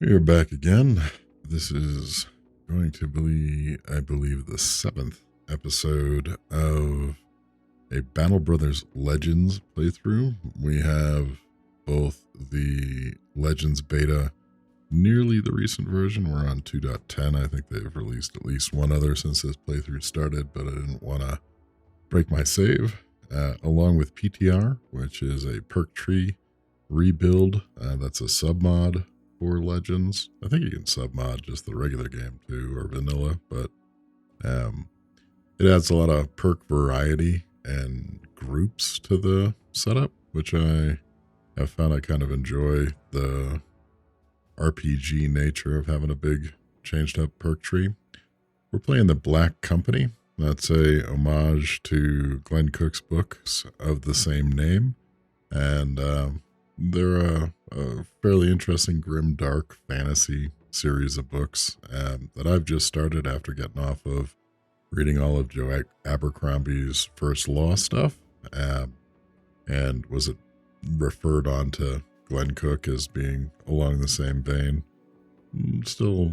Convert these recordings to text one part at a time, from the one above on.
We are back again. This is going to be, I believe, the 7th episode of a Battle Brothers Legends playthrough. We have both the Legends beta, nearly the recent version. We're on 2.10. I think they've released at least one other since this playthrough started, but I didn't want to break my save. Along with PTR, which is a perk tree rebuild. That's a submod for Legends. I think you can submod just the regular game too, or vanilla, but it adds a lot of perk variety and groups to the setup, which I have found I kind of enjoy the RPG nature of having a big changed up perk tree. We're playing the Black Company. That's a homage to Glenn Cook's books of the same name. And they're a fairly interesting, grim, dark fantasy series of books that I've just started after getting off of reading all of Joe Abercrombie's first law stuff. And was it referred on to Glenn Cook as being along the same vein. Still,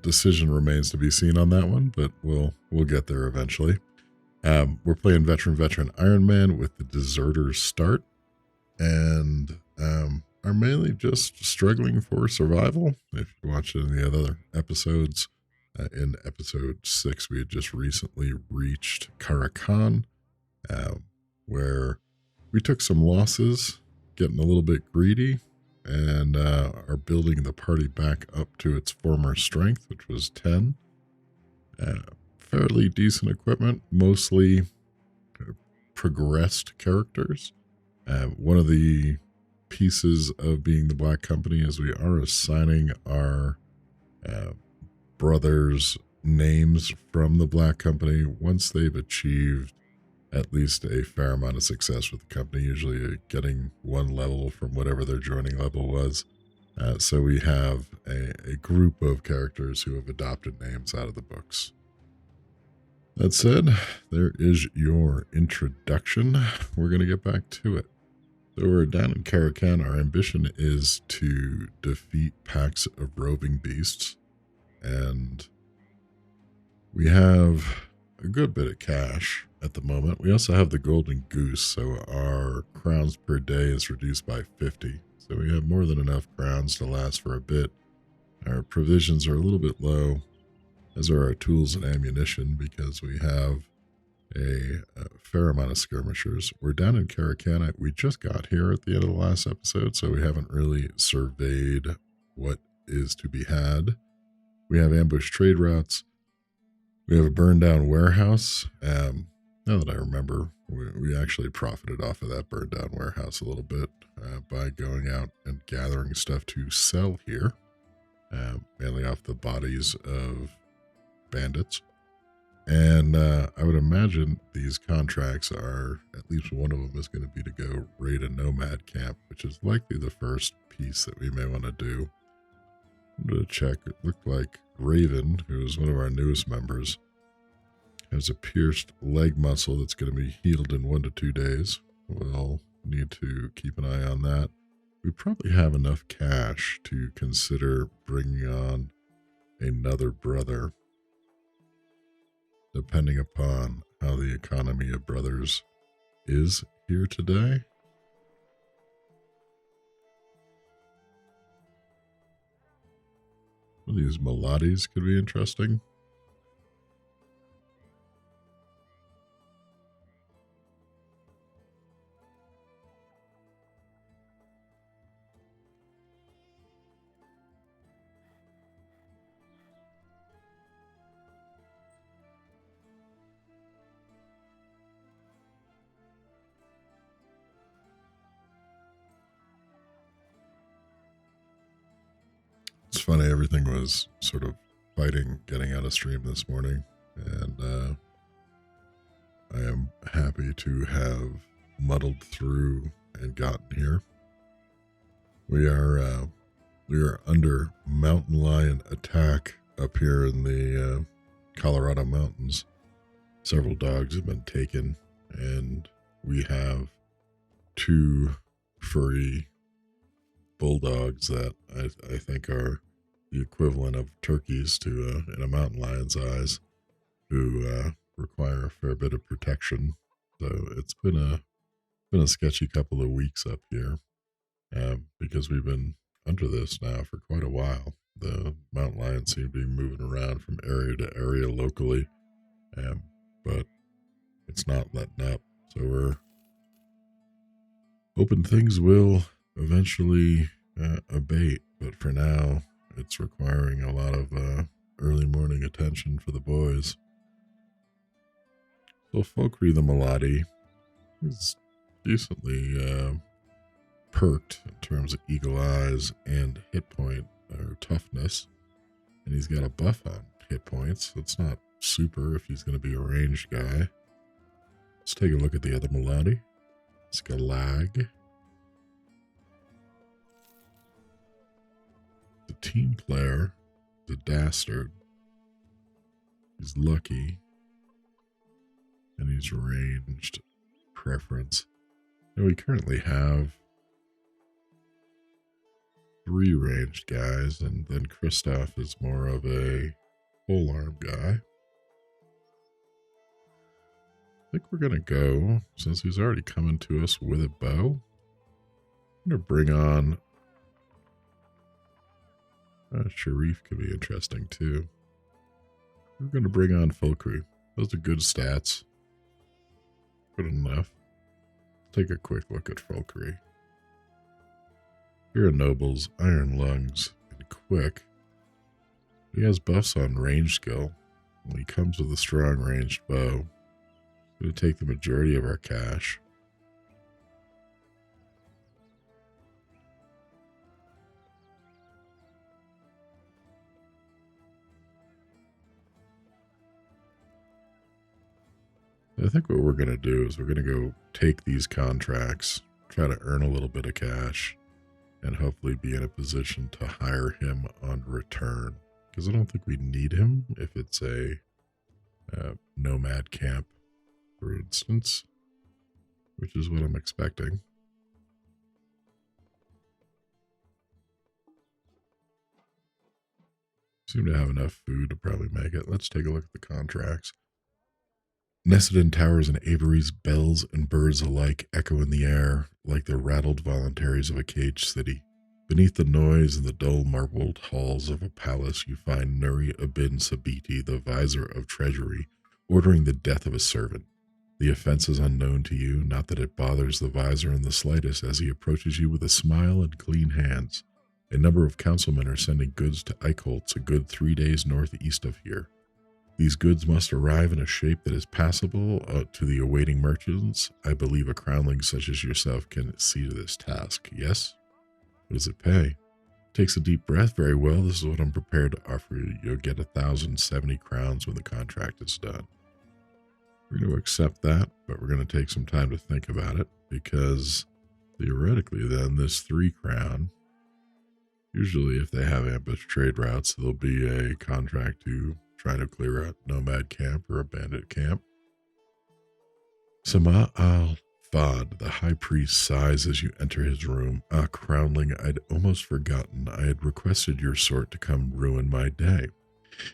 decision remains to be seen on that one, but we'll get there eventually. We're playing veteran Iron Man with the Deserter's Start, and are mainly just struggling for survival. If you watched any of the other episodes, in episode 6, we had just recently reached Karakan, where we took some losses, getting a little bit greedy, and are building the party back up to its former strength, which was 10. Fairly decent equipment, mostly progressed characters. One of the pieces of being the Black Company is we are assigning our brothers names from the Black Company once they've achieved at least a fair amount of success with the company, usually getting one level from whatever their joining level was. So we have a group of characters who have adopted names out of the books. That said, there is your introduction. We're going to get back to it. So we're down in Karakan. Our ambition is to defeat packs of roving beasts. And we have a good bit of cash at the moment. We also have the Golden Goose, so our crowns per day is reduced by 50. So we have more than enough crowns to last for a bit. Our provisions are a little bit low, as are our tools and ammunition, because we have a fair amount of skirmishers. We're down in Karakan. We just got here at the end of the last episode, so we haven't really surveyed what is to be had. We have ambush trade routes. We have a burned down warehouse. Now that I remember, we actually profited off of that burned down warehouse a little bit by going out and gathering stuff to sell here, mainly off the bodies of bandits. And I would imagine these contracts are, at least one of them is going to be to go raid a nomad camp, which is likely the first piece that we may want to do. I'm going to check. It looked like Raven, who is one of our newest members, has a pierced leg muscle that's going to be healed in 1 to 2 days. We'll need to keep an eye on that. We probably have enough cash to consider bringing on another brother, depending upon how the economy of brothers is here today. Well, these melodies could be interesting. It's funny, everything was sort of fighting getting out of stream this morning, and I am happy to have muddled through and gotten here. We are under mountain lion attack up here in the Colorado mountains. Several dogs have been taken, and we have 2 furry bulldogs that I think are the equivalent of turkeys to in a mountain lion's eyes, who require a fair bit of protection. So it's been a sketchy couple of weeks up here because we've been under this now for quite a while. The mountain lions seem to be moving around from area to area locally, but it's not letting up. So we're hoping things will eventually abate, but for now, it's requiring a lot of early morning attention for the boys. So Folkry the Melody is decently perked in terms of eagle eyes and hit point or toughness, and he's got a buff on hit points. It's not super if he's going to be a ranged guy. Let's take a look at the other Melody. It's Galag. The team player, the dastard. He's lucky, and he's ranged preference. Now we currently have 3 ranged guys, and then Kristoff is more of a polearm guy. I think we're going to go, since he's already coming to us with a bow, I'm going to bring on Sharif. Could be interesting too. We're going to bring on Folkry. Those are good stats. Good enough. Take a quick look at Folkry. Fear of Nobles, Iron Lungs, and Quick. He has buffs on range skill. When he comes with a strong ranged bow, it's going to take the majority of our cash. I think what we're going to do is we're going to go take these contracts, try to earn a little bit of cash, and hopefully be in a position to hire him on return. Because I don't think we need him if it's a nomad camp, for instance, which is what I'm expecting. Seem to have enough food to probably make it. Let's take a look at the contracts. Nested in towers and aviaries, bells and birds alike echo in the air like the rattled voluntaries of a caged city. Beneath the noise and the dull marbled halls of a palace, you find Nuri Ibn Sabiti, the vizier of treasury, ordering the death of a servant. The offense is unknown to you, not that it bothers the vizier in the slightest, as he approaches you with a smile and clean hands. A number of councilmen are sending goods to Eichholz, a good 3 days northeast of here. These goods must arrive in a shape that is passable to the awaiting merchants. I believe a crownling such as yourself can see to this task. Yes? What does it pay? Takes a deep breath. Very well. This is what I'm prepared to offer you. You'll get 1,070 crowns when the contract is done. We're going to accept that, but we're going to take some time to think about it, because theoretically then this 3 crown, usually if they have ambush trade routes, there'll be a contract to try to clear out nomad camp or a bandit camp. Sama al-Fad, the high priest, sighs as you enter his room. Ah, crownling, I'd almost forgotten. I had requested your sort to come ruin my day.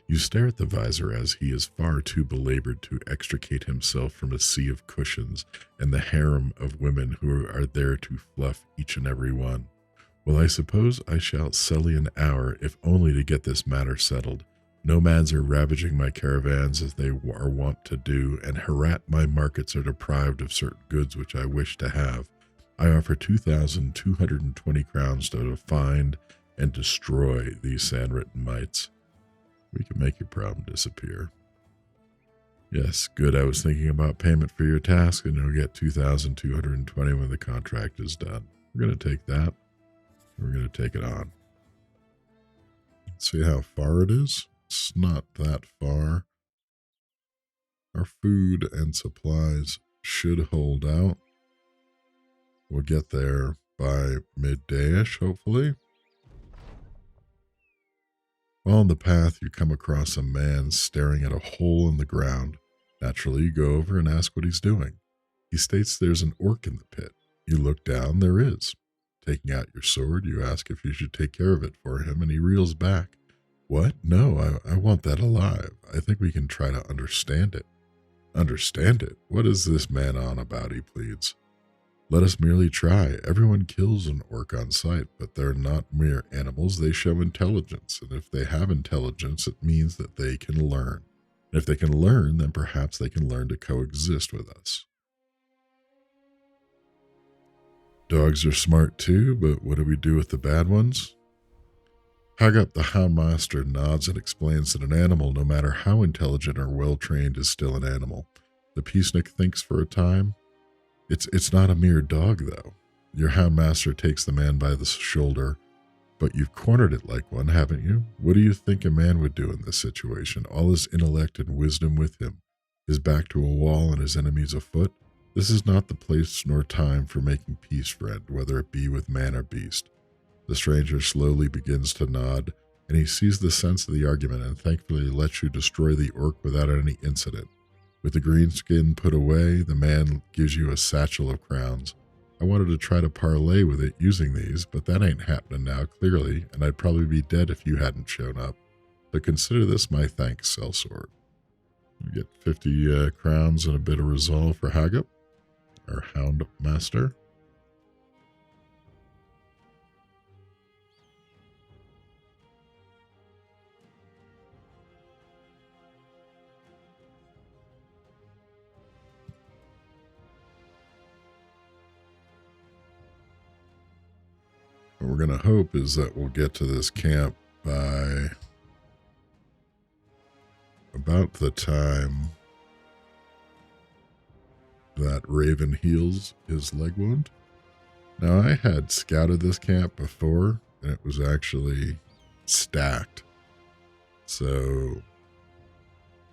You stare at the vizier as he is far too belabored to extricate himself from a sea of cushions and the harem of women who are there to fluff each and every one. Well, I suppose I shall sully an hour, if only to get this matter settled. Nomads are ravaging my caravans as they are wont to do, and Herat my markets are deprived of certain goods which I wish to have. I offer 2,220 crowns to find and destroy these sand-written mites. We can make your problem disappear. Yes, good. I was thinking about payment for your task, and you'll get 2,220 when the contract is done. We're going to take that. We're going to take it on. Let's see how far it is. It's not that far. Our food and supplies should hold out. We'll get there by midday-ish, hopefully. While on the path, you come across a man staring at a hole in the ground. Naturally, you go over and ask what he's doing. He states there's an orc in the pit. You look down, there is. Taking out your sword, you ask if you should take care of it for him, and he reels back. What? No, I want that alive. I think we can try to understand it. Understand it? What is this man on about, he pleads. Let us merely try. Everyone kills an orc on sight, but they're not mere animals. They show intelligence, and if they have intelligence, it means that they can learn. And if they can learn, then perhaps they can learn to coexist with us. Dogs are smart too, but what do we do with the bad ones? Haggap the Houndmaster nods and explains that an animal, no matter how intelligent or well-trained, is still an animal. The peacenik thinks for a time. It's not a mere dog, though. Your Houndmaster takes the man by the shoulder. But you've cornered it like one, haven't you? What do you think a man would do in this situation? All his intellect and wisdom with him. His back to a wall and his enemies afoot? This is not the place nor time for making peace, friend, whether it be with man or beast. The stranger slowly begins to nod, and he sees the sense of the argument and thankfully lets you destroy the orc without any incident. With the green skin put away, the man gives you a satchel of crowns. I wanted to try to parlay with it using these, but that ain't happening now, clearly, and I'd probably be dead if you hadn't shown up. So consider this my thanks, sellsword. We get 50 crowns and a bit of resolve for Haggap, our Hound Master. What we're going to hope is that we'll get to this camp by about the time that Raven heals his leg wound. Now, I had scouted this camp before, and it was actually stacked. So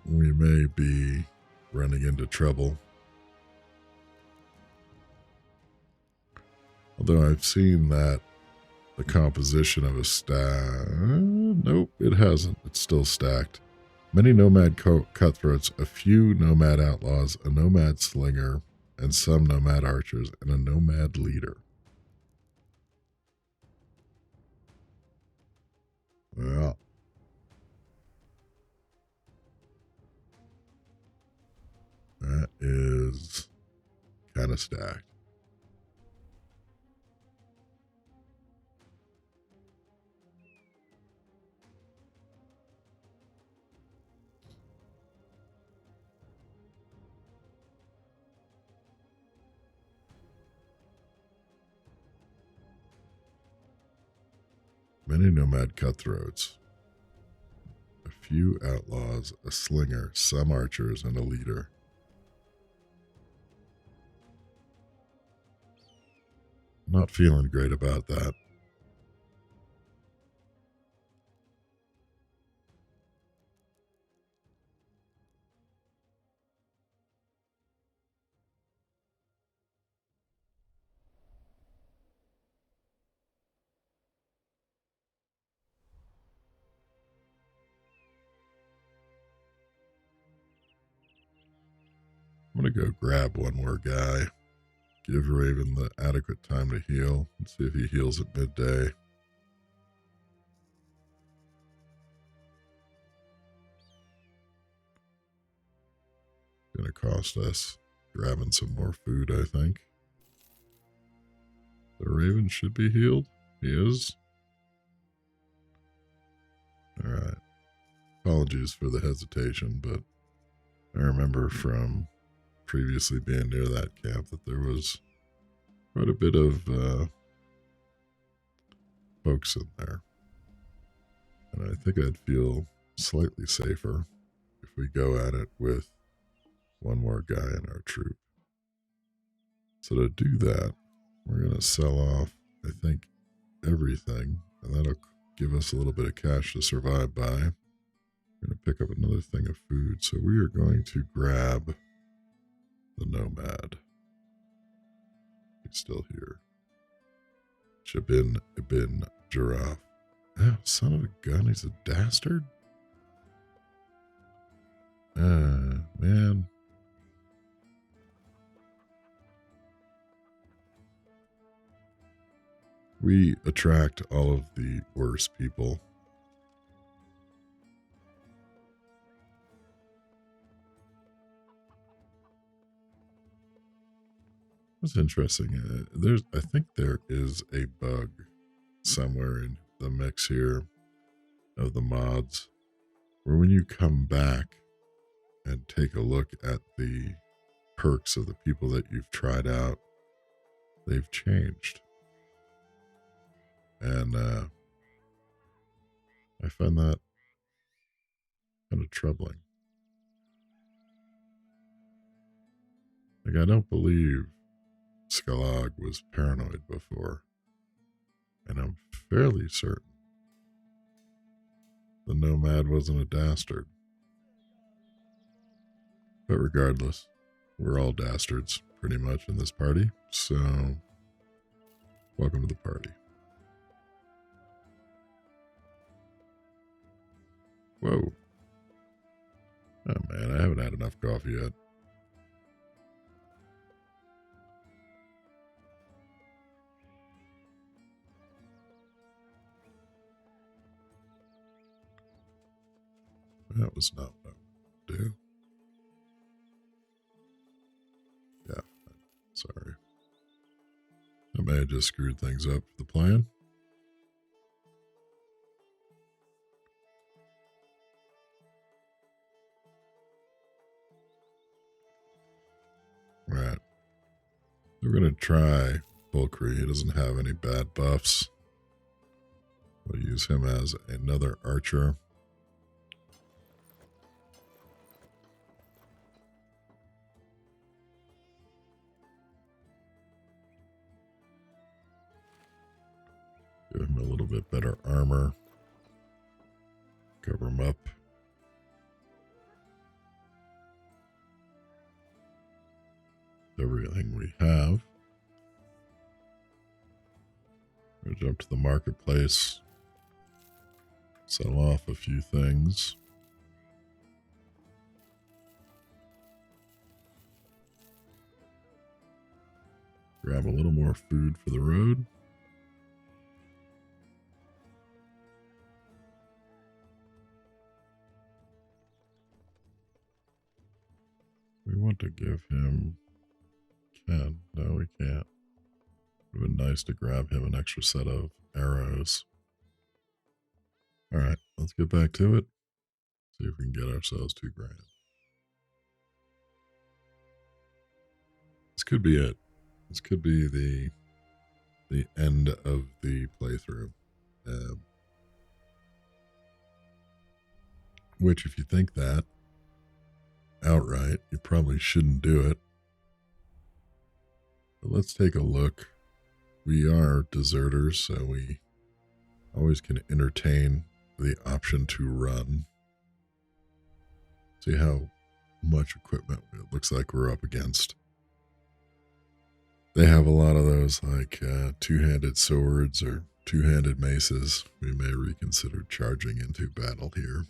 we may be running into trouble. Although I've seen that the composition of a stack... Nope, it hasn't. It's still stacked. Many nomad cutthroats, a few nomad outlaws, a nomad slinger, and some nomad archers, and a nomad leader. Well, that is kind of stacked. Many nomad cutthroats, a few outlaws, a slinger, some archers, and a leader. Not feeling great about that. I'm going to go grab one more guy. Give Raven the adequate time to heal and see if he heals at midday. It's going to cost us grabbing some more food, I think. The Raven should be healed. He is. Alright. Apologies for the hesitation, but I remember from previously being near that camp that there was quite a bit of folks in there. And I think I'd feel slightly safer if we go at it with one more guy in our troop. So to do that, we're going to sell off, I think, everything, and that'll give us a little bit of cash to survive by. We're going to pick up another thing of food, so we are going to grab the nomad. He's still here. Jabin Ibn Giraffe. Oh, son of a gun, he's a dastard? Man. We attract all of the worst people. That's interesting. I think there is a bug somewhere in the mix here of the mods where when you come back and take a look at the perks of the people that you've tried out, they've changed. And I find that kind of troubling. Like, I don't believe Galag was paranoid before. And I'm fairly certain the Nomad wasn't a dastard. But regardless, we're all dastards pretty much in this party. So, welcome to the party. Whoa. Oh man, I haven't had enough coffee yet. That was not what I wanted to do. Yeah, sorry. I may have just screwed things up for the plan. Right. We're going to try Bulkry. He doesn't have any bad buffs. We'll use him as another archer. Give him a little bit better armor. Cover him up. Everything we have. We'll jump to the marketplace. Sell off a few things. Grab a little more food for the road. We want to give him Ken. No, we can't. It would have been nice to grab him an extra set of arrows. Alright, let's get back to it. See if we can get ourselves $2 grand. This could be it. This could be the end of the playthrough. Which, if you think that outright, you probably shouldn't do it. But let's take a look. We are deserters, so we always can entertain the option to run. See how much equipment it looks like we're up against. They have a lot of those, like two-handed swords or two-handed maces. We may reconsider charging into battle here.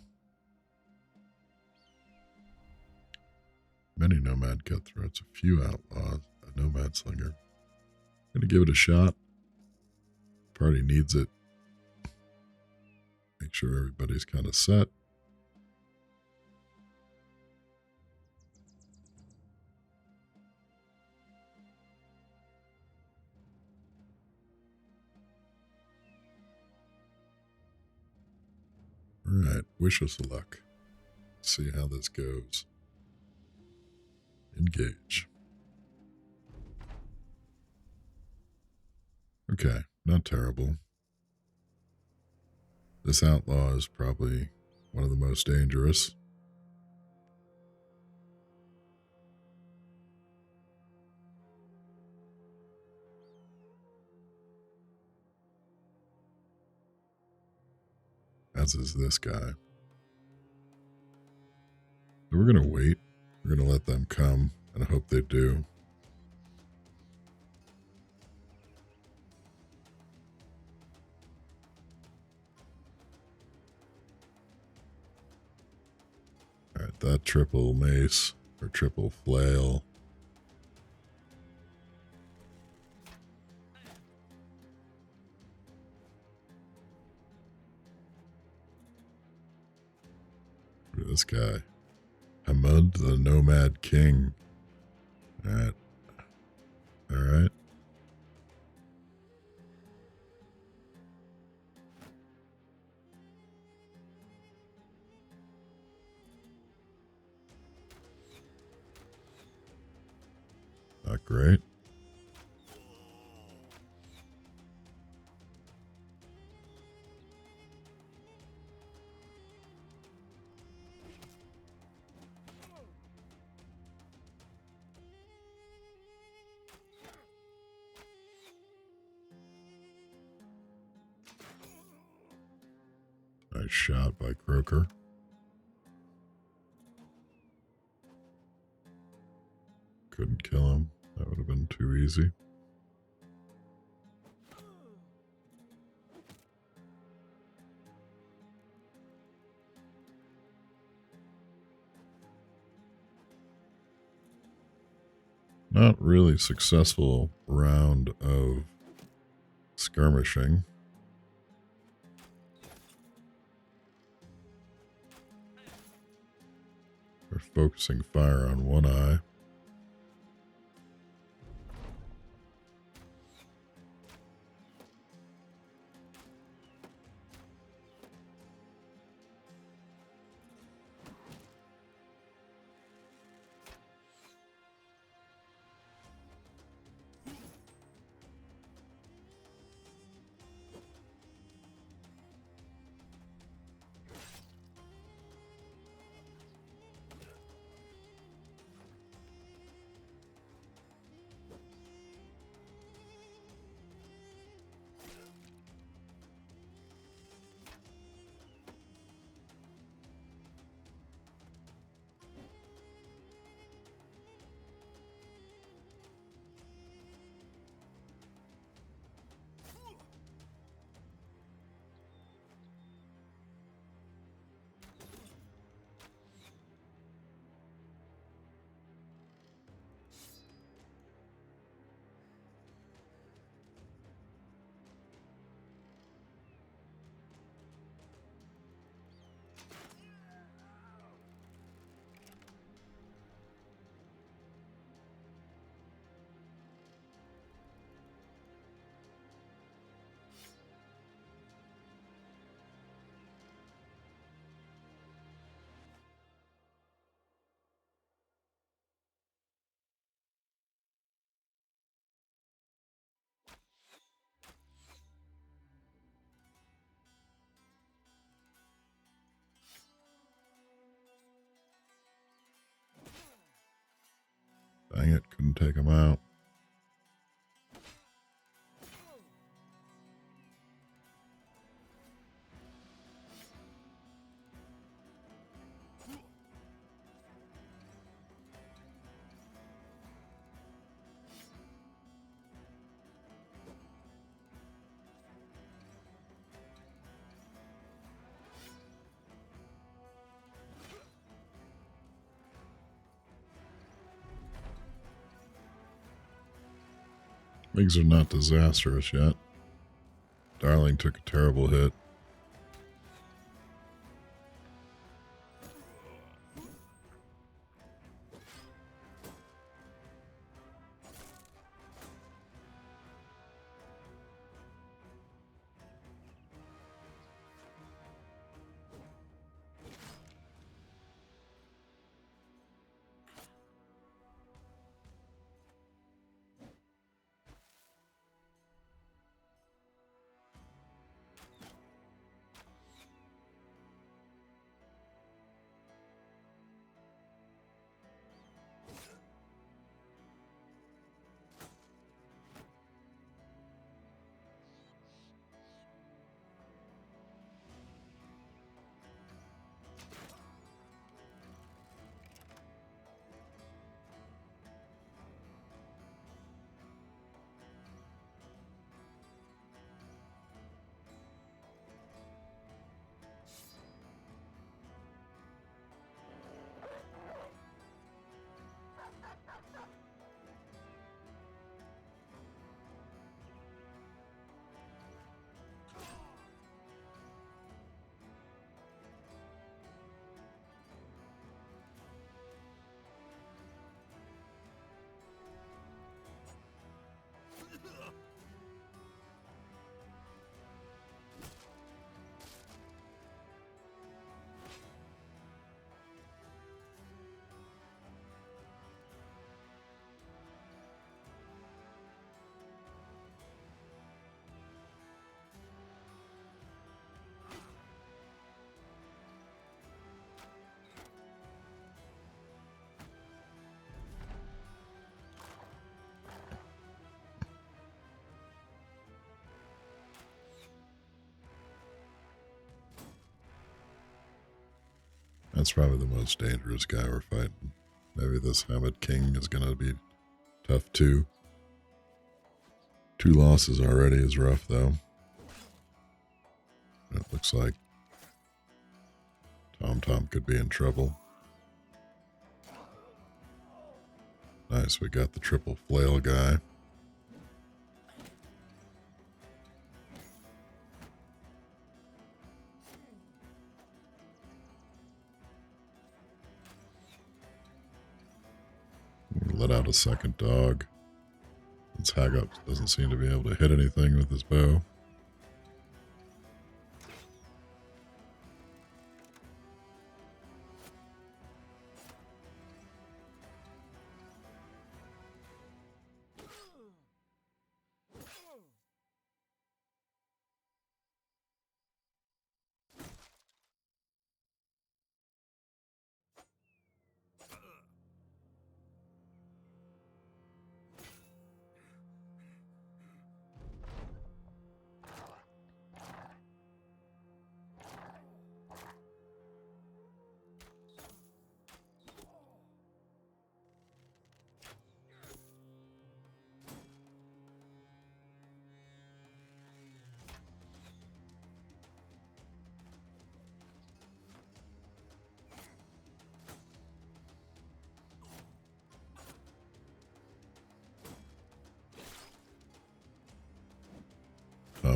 Many nomad cutthroats, a few outlaws, a nomad slinger. Gonna give it a shot. Party needs it. Make sure everybody's kind of set. Alright, wish us luck. See how this goes. Engage. Okay, not terrible. This outlaw is probably one of the most dangerous. As is this guy. So we're going to wait. We're going to let them come, and I hope they do. Alright, that triple mace, or triple flail. this guy? Hamud, the Nomad King. Alright. Alright. Not great. Nice shot by Croker. Couldn't kill him. That would have been too easy. Not really successful round of skirmishing. We're focusing fire on one eye. Dang it, couldn't take him out. Things are not disastrous yet. Darling took a terrible hit. That's probably the most dangerous guy we're fighting. Maybe this Hamid King is going to be tough too. 2 losses already is rough though. It looks like Tom could be in trouble. Nice, we got the triple flail guy. Let out a second dog. This Hag-Up doesn't seem to be able to hit anything with his bow.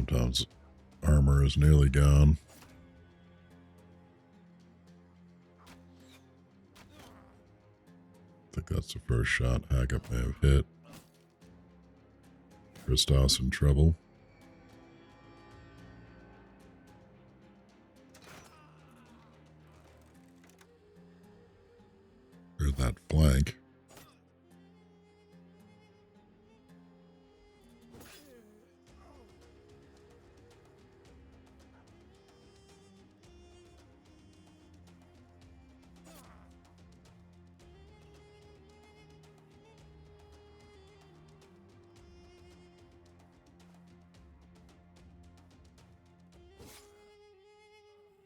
Tom's armor is nearly gone. I think that's the first shot Hag-Up may have hit. Christoph's in trouble. Heard that flank.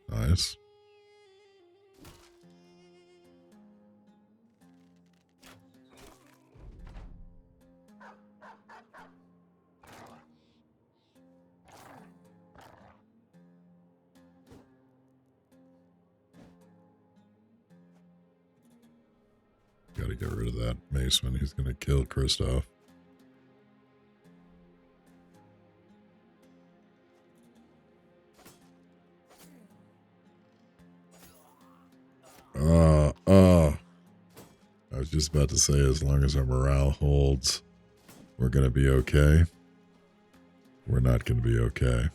Nice. Gotta get rid of that Maceman. He's gonna kill Christoph. I was just about to say, as long as our morale holds, we're gonna be okay. We're not gonna be okay.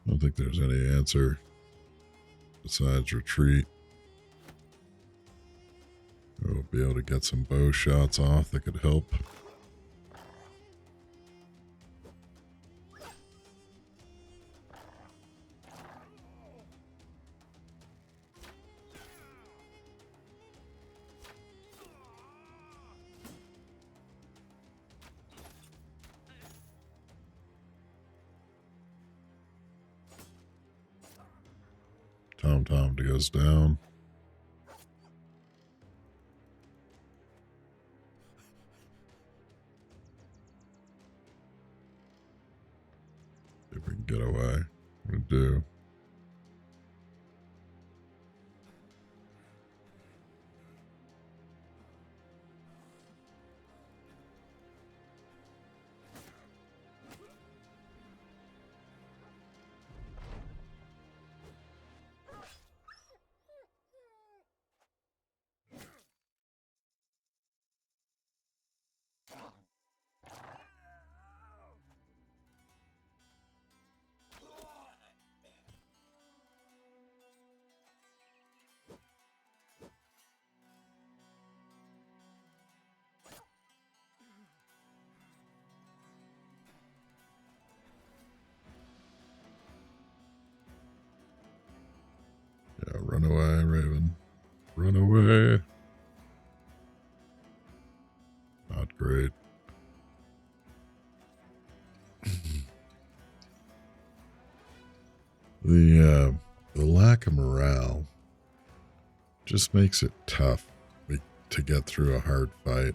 I don't think there's any answer besides retreat. We'll be able to get some bow shots off that could help. Tom goes down. If we can get away, we do. Run away. Not great. The lack of morale just makes it tough to get through a hard fight.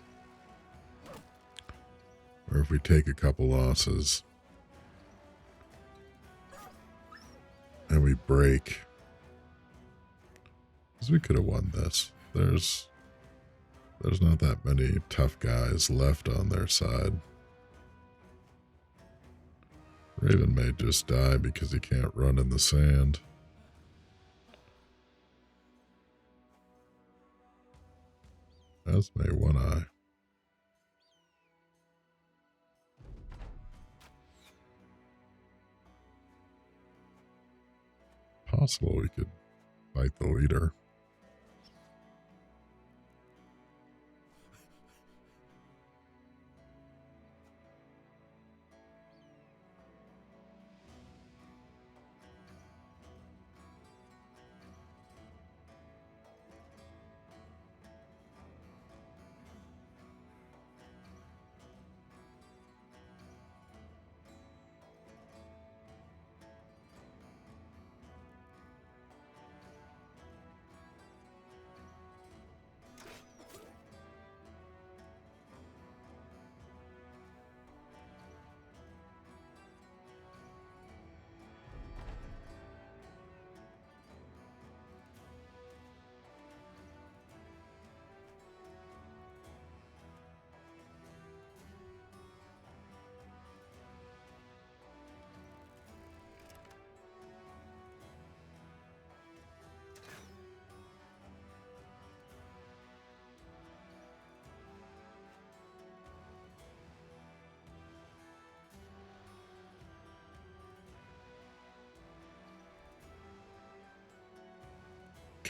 Or if we take a couple losses and we break, because we could have won this. There's not that many tough guys left on their side. Raven may just die because he can't run in the sand. As may One Eye. Possible we could fight the leader.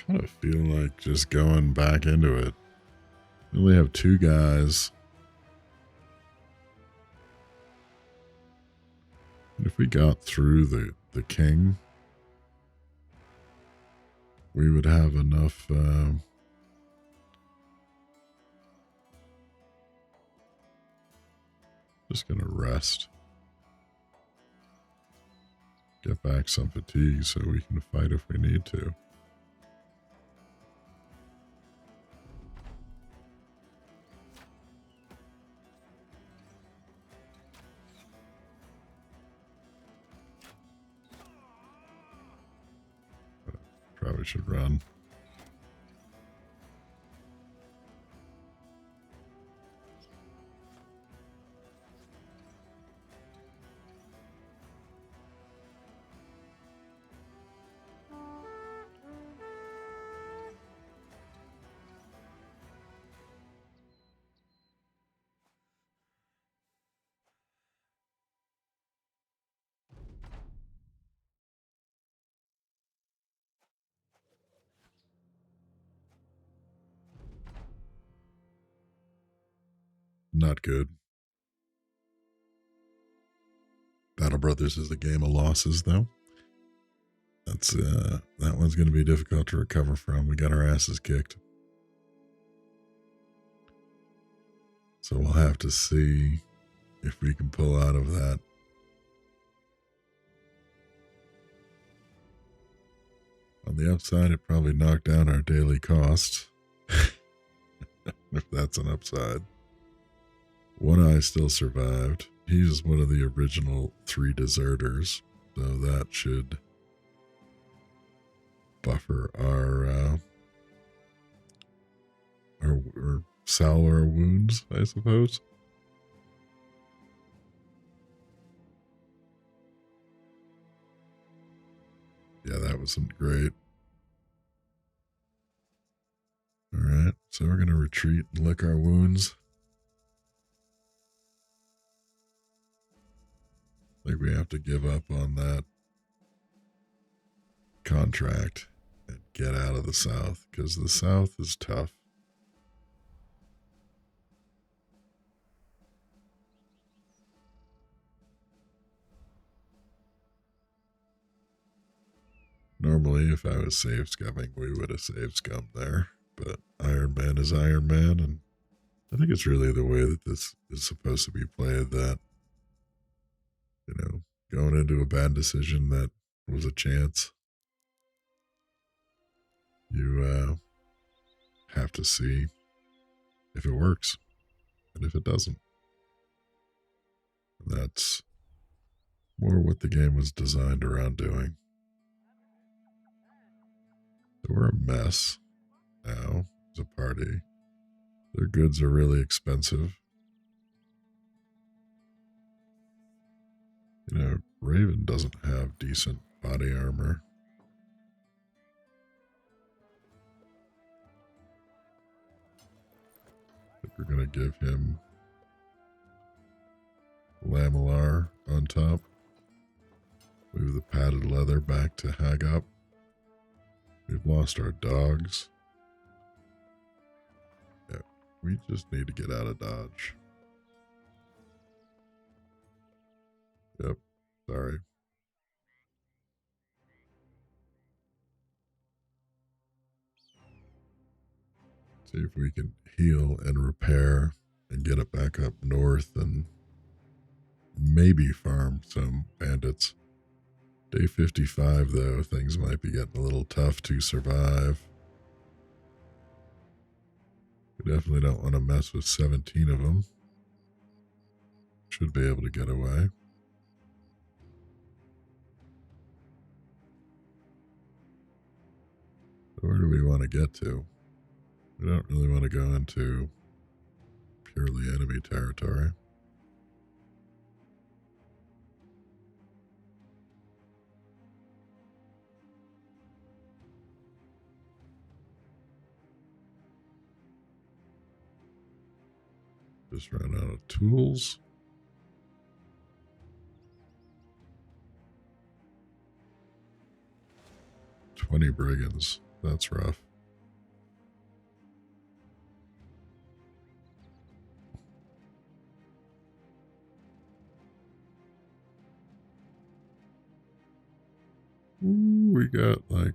Kind of feel like just going back into it. We only have 2 guys. And if we got through the king, we would have enough just gonna rest. Get back some fatigue so we can fight if we need to. Probably should run. Not good. Battle Brothers is a game of losses, though. That's that one's going to be difficult to recover from. We got our asses kicked. So we'll have to see if we can pull out of that. On the upside, it probably knocked down our daily cost. If that's an upside. One Eye still survived. He's one of the original 3 deserters, so that should buffer our or salve our wounds, I suppose. Yeah, that wasn't great. Alright, so we're going to retreat and lick our wounds. I think we have to give up on that contract and get out of the South, because the South is tough. Normally, if I was save scumming, we would have save scummed there. But Iron Man is Iron Man, and I think it's really the way that this is supposed to be played, that, going into a bad decision that was a chance, you have to see if it works and if it doesn't. And that's more what the game was designed around doing. So we're a mess now as a party. Their goods are really expensive. Raven doesn't have decent body armor. I think we're going to give him Lamellar on top. Move the padded leather back to Hagop. We've lost our dogs. Yeah, we just need to get out of Dodge. Yep, sorry. See if we can heal and repair and get it back up north and maybe farm some bandits. Day 55, though, things might be getting a little tough to survive. We definitely don't want to mess with 17 of them. Should be able to get away. So where do we want to get to? We don't really want to go into purely enemy territory. Just ran out of tools. "20 brigands. That's rough. Ooh, we got like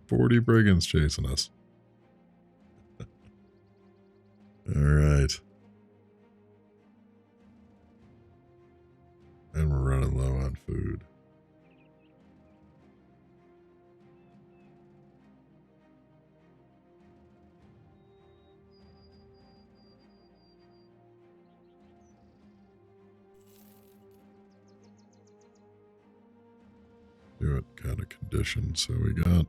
40 brigands chasing us. All right. And we're running low on food. See what kind of condition. So we got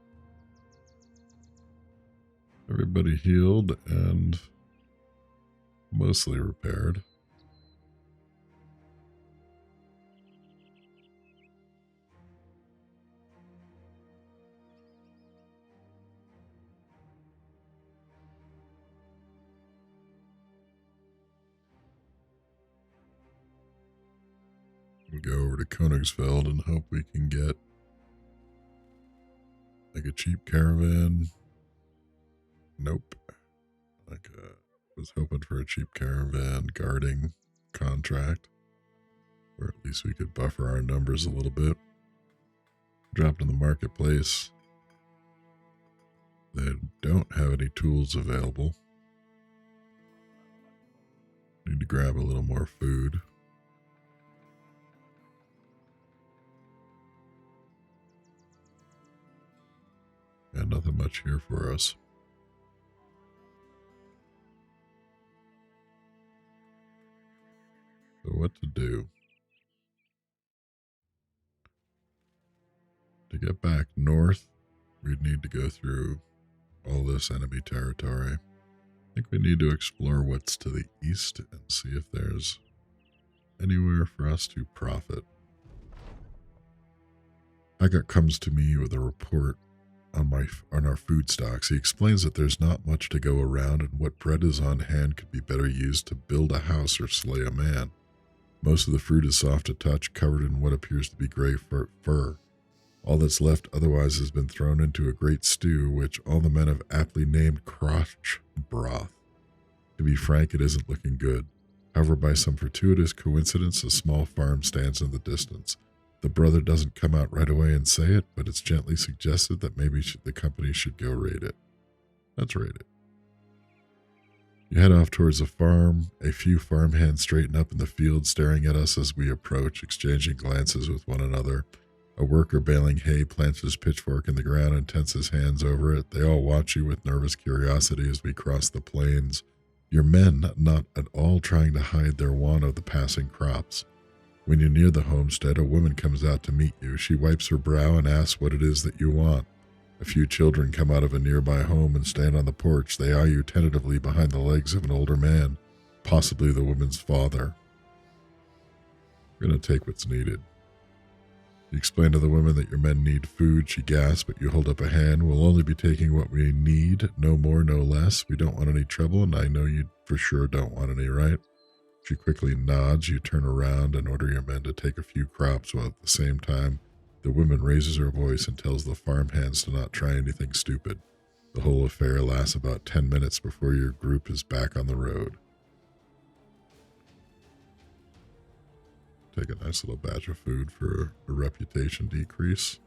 everybody healed and mostly repaired. We'll go over to Königsfeld and hope we can get like a cheap caravan. Nope. Was hoping for a cheap caravan guarding contract, where at least we could buffer our numbers a little bit. Dropped in the marketplace. They don't have any tools available. Need to grab a little more food. And nothing much here for us. So what to do? To get back north, we'd need to go through all this enemy territory. I think we need to explore what's to the east and see if there's anywhere for us to profit. Haggart comes to me with a report on our food stocks. He explains that there's not much to go around and what bread is on hand could be better used to build a house or slay a man. Most of the fruit is soft to touch, covered in what appears to be gray fur. All that's left otherwise has been thrown into a great stew, which all the men have aptly named crotch broth. To be frank, it isn't looking good. However, by some fortuitous coincidence, a small farm stands in the distance. The brother doesn't come out right away and say it, but it's gently suggested that maybe the company should go raid it. Let's rate it. You head off towards the farm. A few farmhands straighten up in the field, staring at us as we approach, exchanging glances with one another. A worker baling hay plants his pitchfork in the ground and tenses his hands over it. They all watch you with nervous curiosity as we cross the plains. Your men not at all trying to hide their want of the passing crops. When you near the homestead, a woman comes out to meet you. She wipes her brow and asks what it is that you want. A few children come out of a nearby home and stand on the porch. They eye you tentatively behind the legs of an older man, possibly the woman's father. We're going to take what's needed. You explain to the woman that your men need food. She gasps, but you hold up a hand. We'll only be taking what we need, no more, no less. We don't want any trouble, and I know you for sure don't want any, right? She quickly nods. You turn around and order your men to take a few crops, while at the same time, the woman raises her voice and tells the farmhands to not try anything stupid. The whole affair lasts about 10 minutes before your group is back on the road. Take a nice little batch of food for a reputation decrease.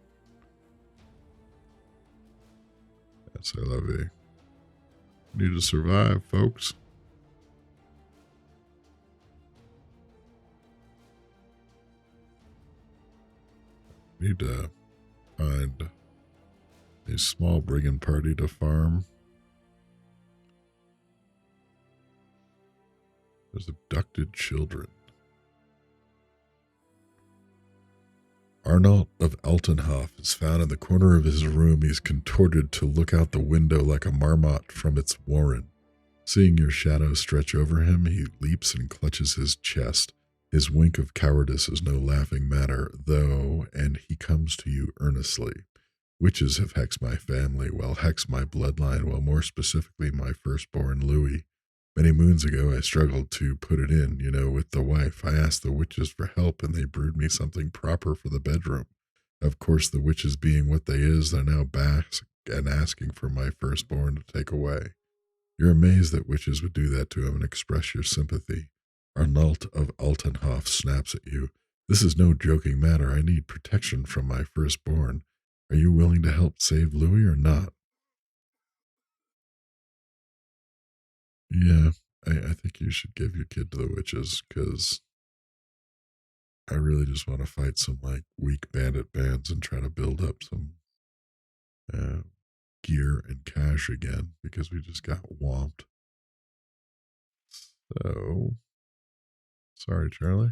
That's I love it. Need to survive, folks. Need to find a small brigand party to farm. There's abducted children. Arnold of Altenhof is found in the corner of his room. He's contorted to look out the window like a marmot from its warren. Seeing your shadow stretch over him, he leaps and clutches his chest. His wink of cowardice is no laughing matter, though, and he comes to you earnestly. Witches have hexed my family, well, hexed my bloodline, well, more specifically, my firstborn, Louis. Many moons ago, I struggled to put it in, with the wife. I asked the witches for help, and they brewed me something proper for the bedroom. Of course, the witches being what they is, they're now back and asking for my firstborn to take away. You're amazed that witches would do that to him and express your sympathy. Arnold of Altenhof snaps at you. This is no joking matter. I need protection from my firstborn. Are you willing to help save Louis or not? Yeah, I think you should give your kid to the witches, because I really just want to fight some weak bandit bands and try to build up some gear and cash again, because we just got whomped. So, sorry, Charlie.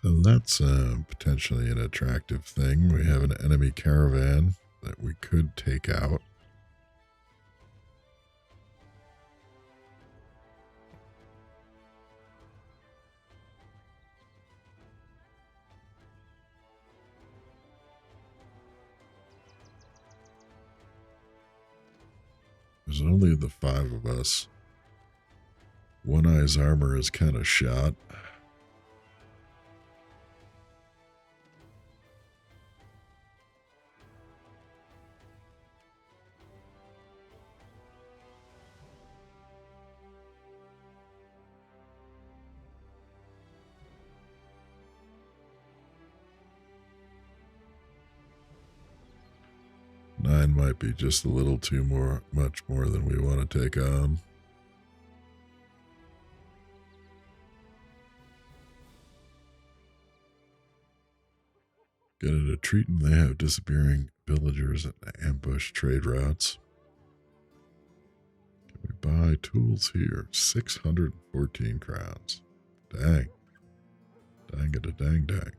So that's potentially an attractive thing. We have an enemy caravan that we could take out. There's only the 5 of us. One Eye's armor is kind of shot. Nine might be just a little much more than we want to take on. Get it at Triton, they have disappearing villagers and ambush trade routes. Can we buy tools here? 614 crowns. Dang. Dang it a dang dang.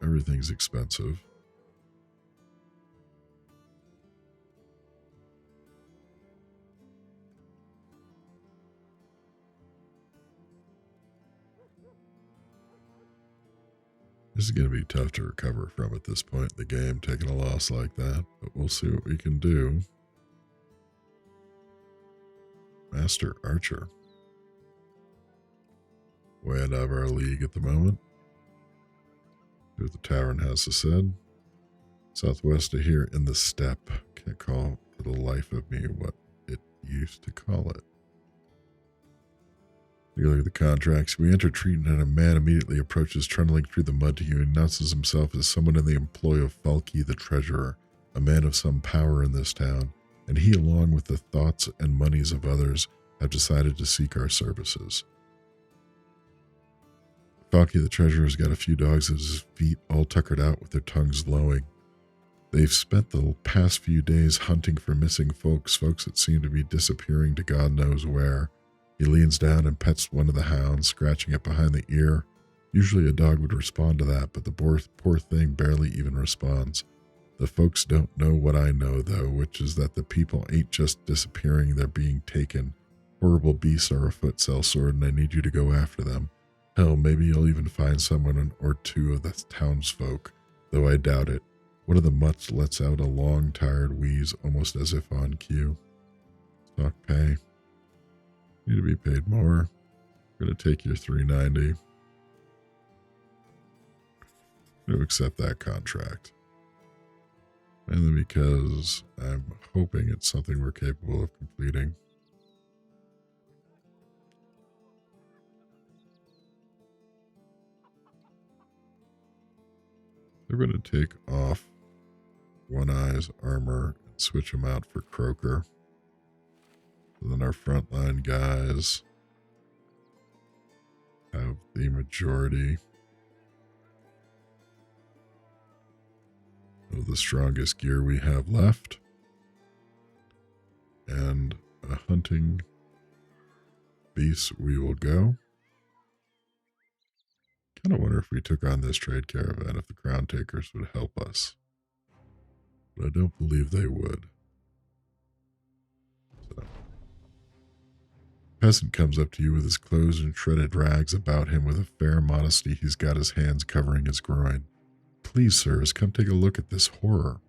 Everything's expensive. This is going to be tough to recover from at this point in the game, taking a loss like that, but we'll see what we can do. Master Archer. Way out of our league at the moment. See what the tavern has to say. Southwest of here in the steppe. Can't call for the life of me what it used to call it. You look at the contracts. We enter Triton and a man immediately approaches, trundling through the mud to you, and announces himself as someone in the employ of Falky the Treasurer, a man of some power in this town, and he, along with the thoughts and monies of others, have decided to seek our services. Falky the Treasurer has got a few dogs at his feet, all tuckered out with their tongues lowing. They've spent the past few days hunting for missing folks that seem to be disappearing to God knows where. He leans down and pets one of the hounds, scratching it behind the ear. Usually a dog would respond to that, but the poor thing barely even responds. The folks don't know what I know, though, which is that the people ain't just disappearing, they're being taken. Horrible beasts are afoot, sellsword, and I need you to go after them. Hell, maybe you'll even find someone or two of the townsfolk, though I doubt it. One of the mutts lets out a long, tired wheeze, almost as if on cue. Stock pay. Need to be paid more. I'm going to take your $390. I'm going to accept that contract. Mainly because I'm hoping it's something we're capable of completing. They're going to take off One Eye's armor and switch him out for Croaker. And then our frontline guys have the majority of the strongest gear we have left. And a hunting beast we will go. Kind of wonder if we took on this trade caravan, if the Crown Takers would help us. But I don't believe they would. So. Peasant comes up to you with his clothes and shredded rags about him. With a fair modesty, he's got his hands covering his groin. Please, sirs, come take a look at this horror.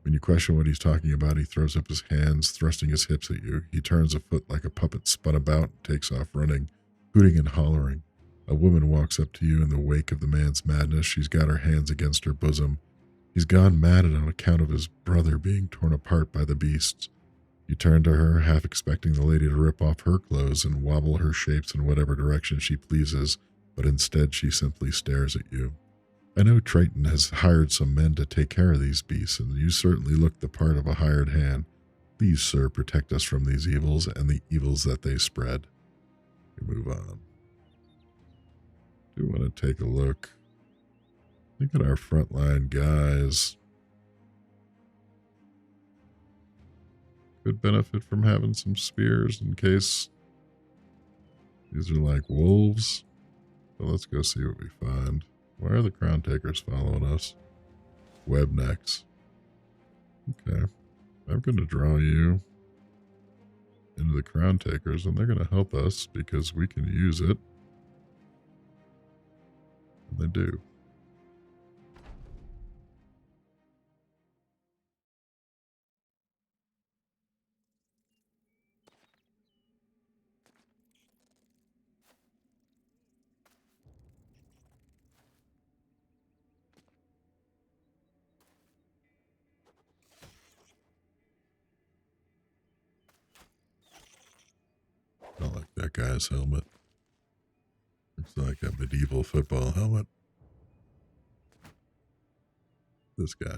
When you question what he's talking about, he throws up his hands, thrusting his hips at you. He turns a foot like a puppet, spun about, and takes off running, hooting and hollering. A woman walks up to you in the wake of the man's madness. She's got her hands against her bosom. He's gone mad on account of his brother being torn apart by the beasts. You turn to her, half expecting the lady to rip off her clothes and wobble her shapes in whatever direction she pleases, but instead she simply stares at you. I know Triton has hired some men to take care of these beasts, and you certainly look the part of a hired hand. Please, sir, protect us from these evils and the evils that they spread. We move on. Do want to take a look. Look at our frontline guys. Could benefit from having some spears in case these are like wolves. So let's go see what we find. Why are the Crown Takers following us? Web necks. Okay. I'm going to draw you into the Crown Takers, and they're going to help us because we can use it. And they do. I like that guy's helmet. Looks like a medieval football helmet. This guy.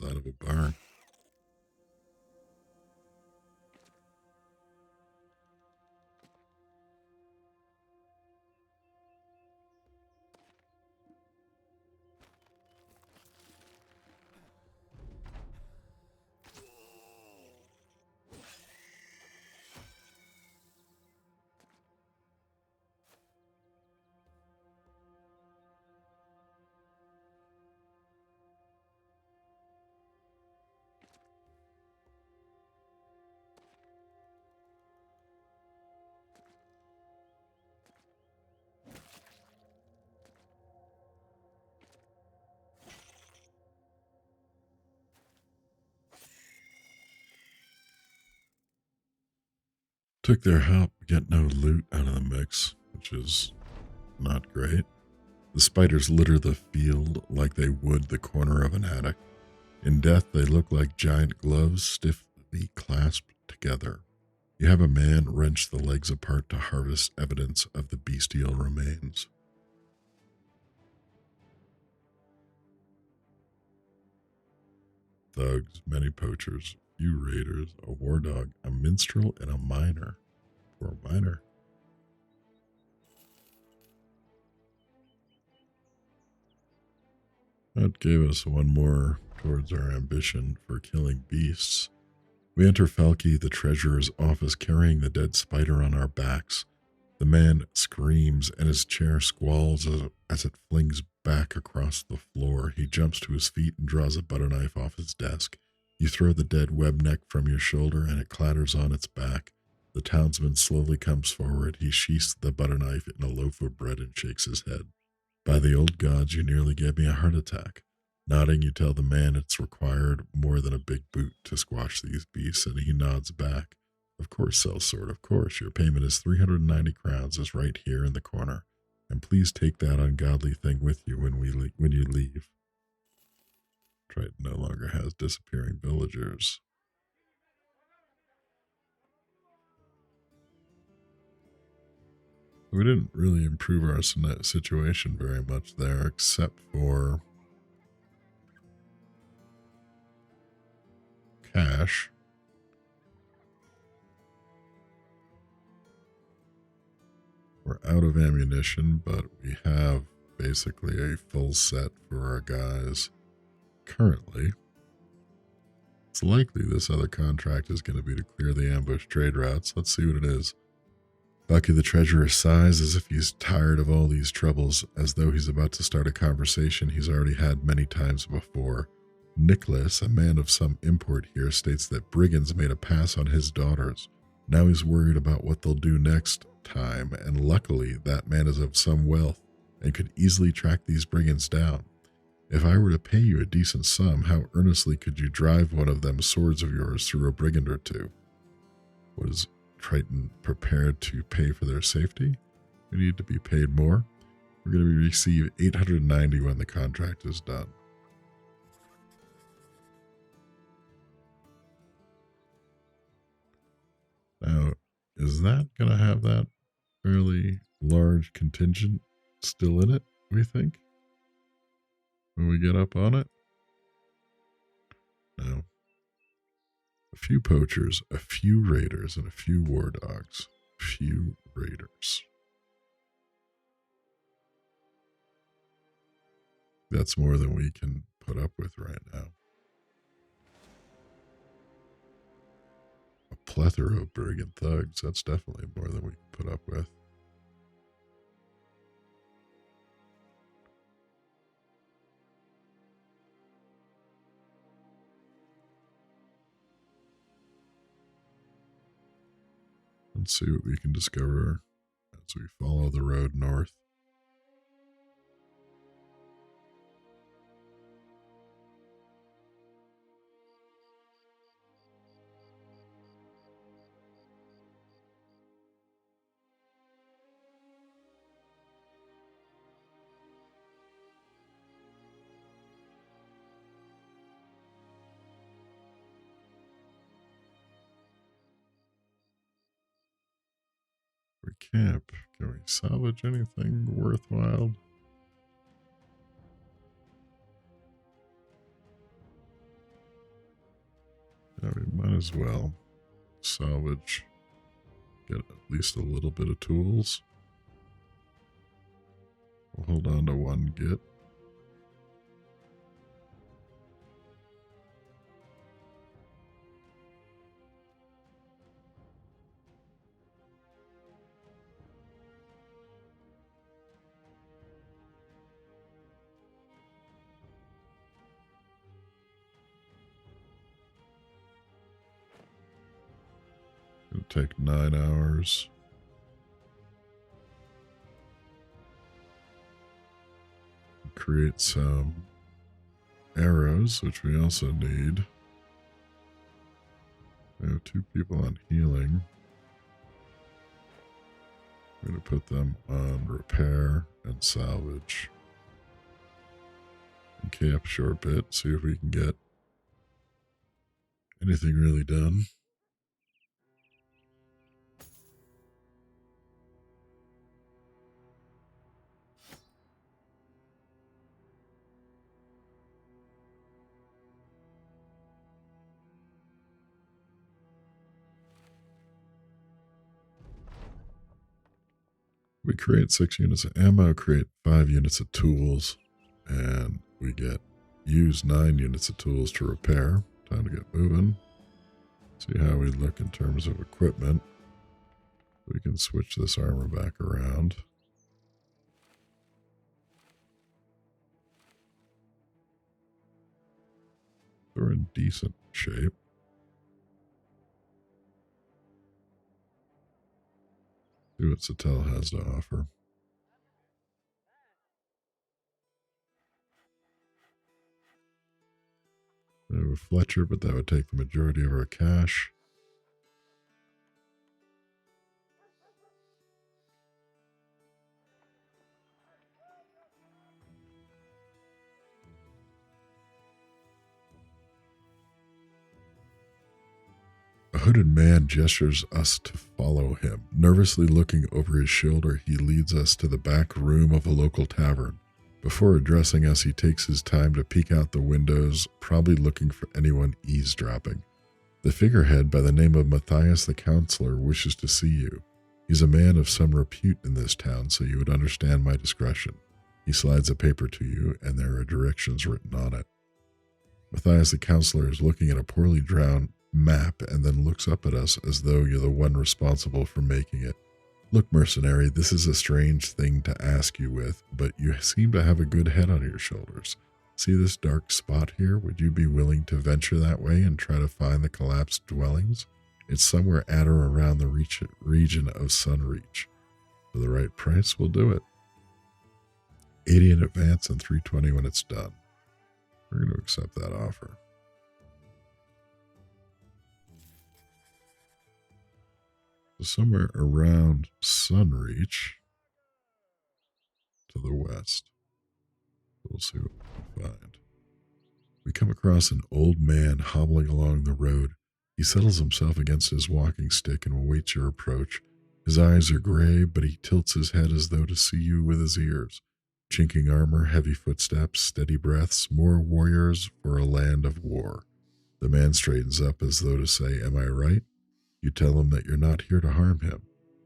outside of a barn. Took their help, get no loot out of the mix, which is not great. The spiders litter the field like they would the corner of an attic. In death, they look like giant gloves stiffly clasped together. You have a man wrench the legs apart to harvest evidence of the bestial remains. Thugs, many poachers, few raiders, a war dog, a minstrel, and a miner. For a miner. That gave us one more towards our ambition for killing beasts. We enter Falky, the treasurer's office, carrying the dead spider on our backs. The man screams and his chair squalls as it flings back across the floor. He jumps to his feet and draws a butter knife off his desk. You throw the dead web neck from your shoulder and it clatters on its back. The townsman slowly comes forward. He sheaths the butter knife in a loaf of bread and shakes his head. By the old gods, you nearly gave me a heart attack. Nodding, you tell the man it's required more than a big boot to squash these beasts, and he nods back. Of course, sellsword, of course. Your payment is 390 crowns, is right here in the corner. And please take that ungodly thing with you when you leave. Triton no longer has disappearing villagers. We didn't really improve our situation very much there, except for cash. We're out of ammunition, but we have basically a full set for our guys currently. It's likely this other contract is going to be to clear the ambush trade routes. Let's see what it is. Bucky the treasurer sighs as if he's tired of all these troubles, as though he's about to start a conversation he's already had many times before. Nicholas, a man of some import here, states that brigands made a pass on his daughters. Now he's worried about what they'll do next time, and luckily that man is of some wealth and could easily track these brigands down. If I were to pay you a decent sum, how earnestly could you drive one of them swords of yours through a brigand or two? Was Triton prepared to pay for their safety? We need to be paid more. We're going to receive 890 when the contract is done. Now, is that going to have that fairly large contingent still in it, we think? When we get up on it? No. A few poachers, a few raiders, and a few war dogs. Few raiders. That's more than we can put up with right now. A plethora of brigand thugs. That's definitely more than we can put up with. Let's see what we can discover as we follow the road north. We camp. Can we salvage anything worthwhile? as well. Salvage. Get at least a little bit of tools. We'll hold on to one git. It'll take 9 hours. Create some arrows, which we also need. We have 2 people on healing. I'm going to put them on repair and salvage. And camp short bit, see if we can get anything really done. We create 6 units of ammo, create 5 units of tools, and we use 9 units of tools to repair. Time to get moving. See how we look in terms of equipment. We can switch this armor back around. We're in decent shape. See what Satel has to offer. We have a Fletcher, but that would take the majority of our cash. A hooded man gestures us to follow him. Nervously looking over his shoulder, he leads us to the back room of a local tavern. Before addressing us, he takes his time to peek out the windows, probably looking for anyone eavesdropping. The figurehead, by the name of Matthias the Counselor, wishes to see you. He's a man of some repute in this town, so you would understand my discretion. He slides a paper to you, and there are directions written on it. Matthias the Counselor is looking at a poorly drawn map and then looks up at us as though you're the one responsible for making it. Look, mercenary, this is a strange thing to ask you with, but you seem to have a good head on your shoulders. See this dark spot here? Would you be willing to venture that way and try to find the collapsed dwellings? It's somewhere at or around the region of Sunreach. For the right price, we'll do it. 80 in advance and 320 when it's done. We're going to accept that offer. Somewhere around Sunreach to the west. We'll see what we can find. We come across an old man hobbling along the road. He settles himself against his walking stick and awaits your approach. His eyes are gray, but he tilts his head as though to see you with his ears. Chinking armor, heavy footsteps, steady breaths, more warriors for a land of war. The man straightens up as though to say, "Am I right?" You tell him that you're not here to harm him.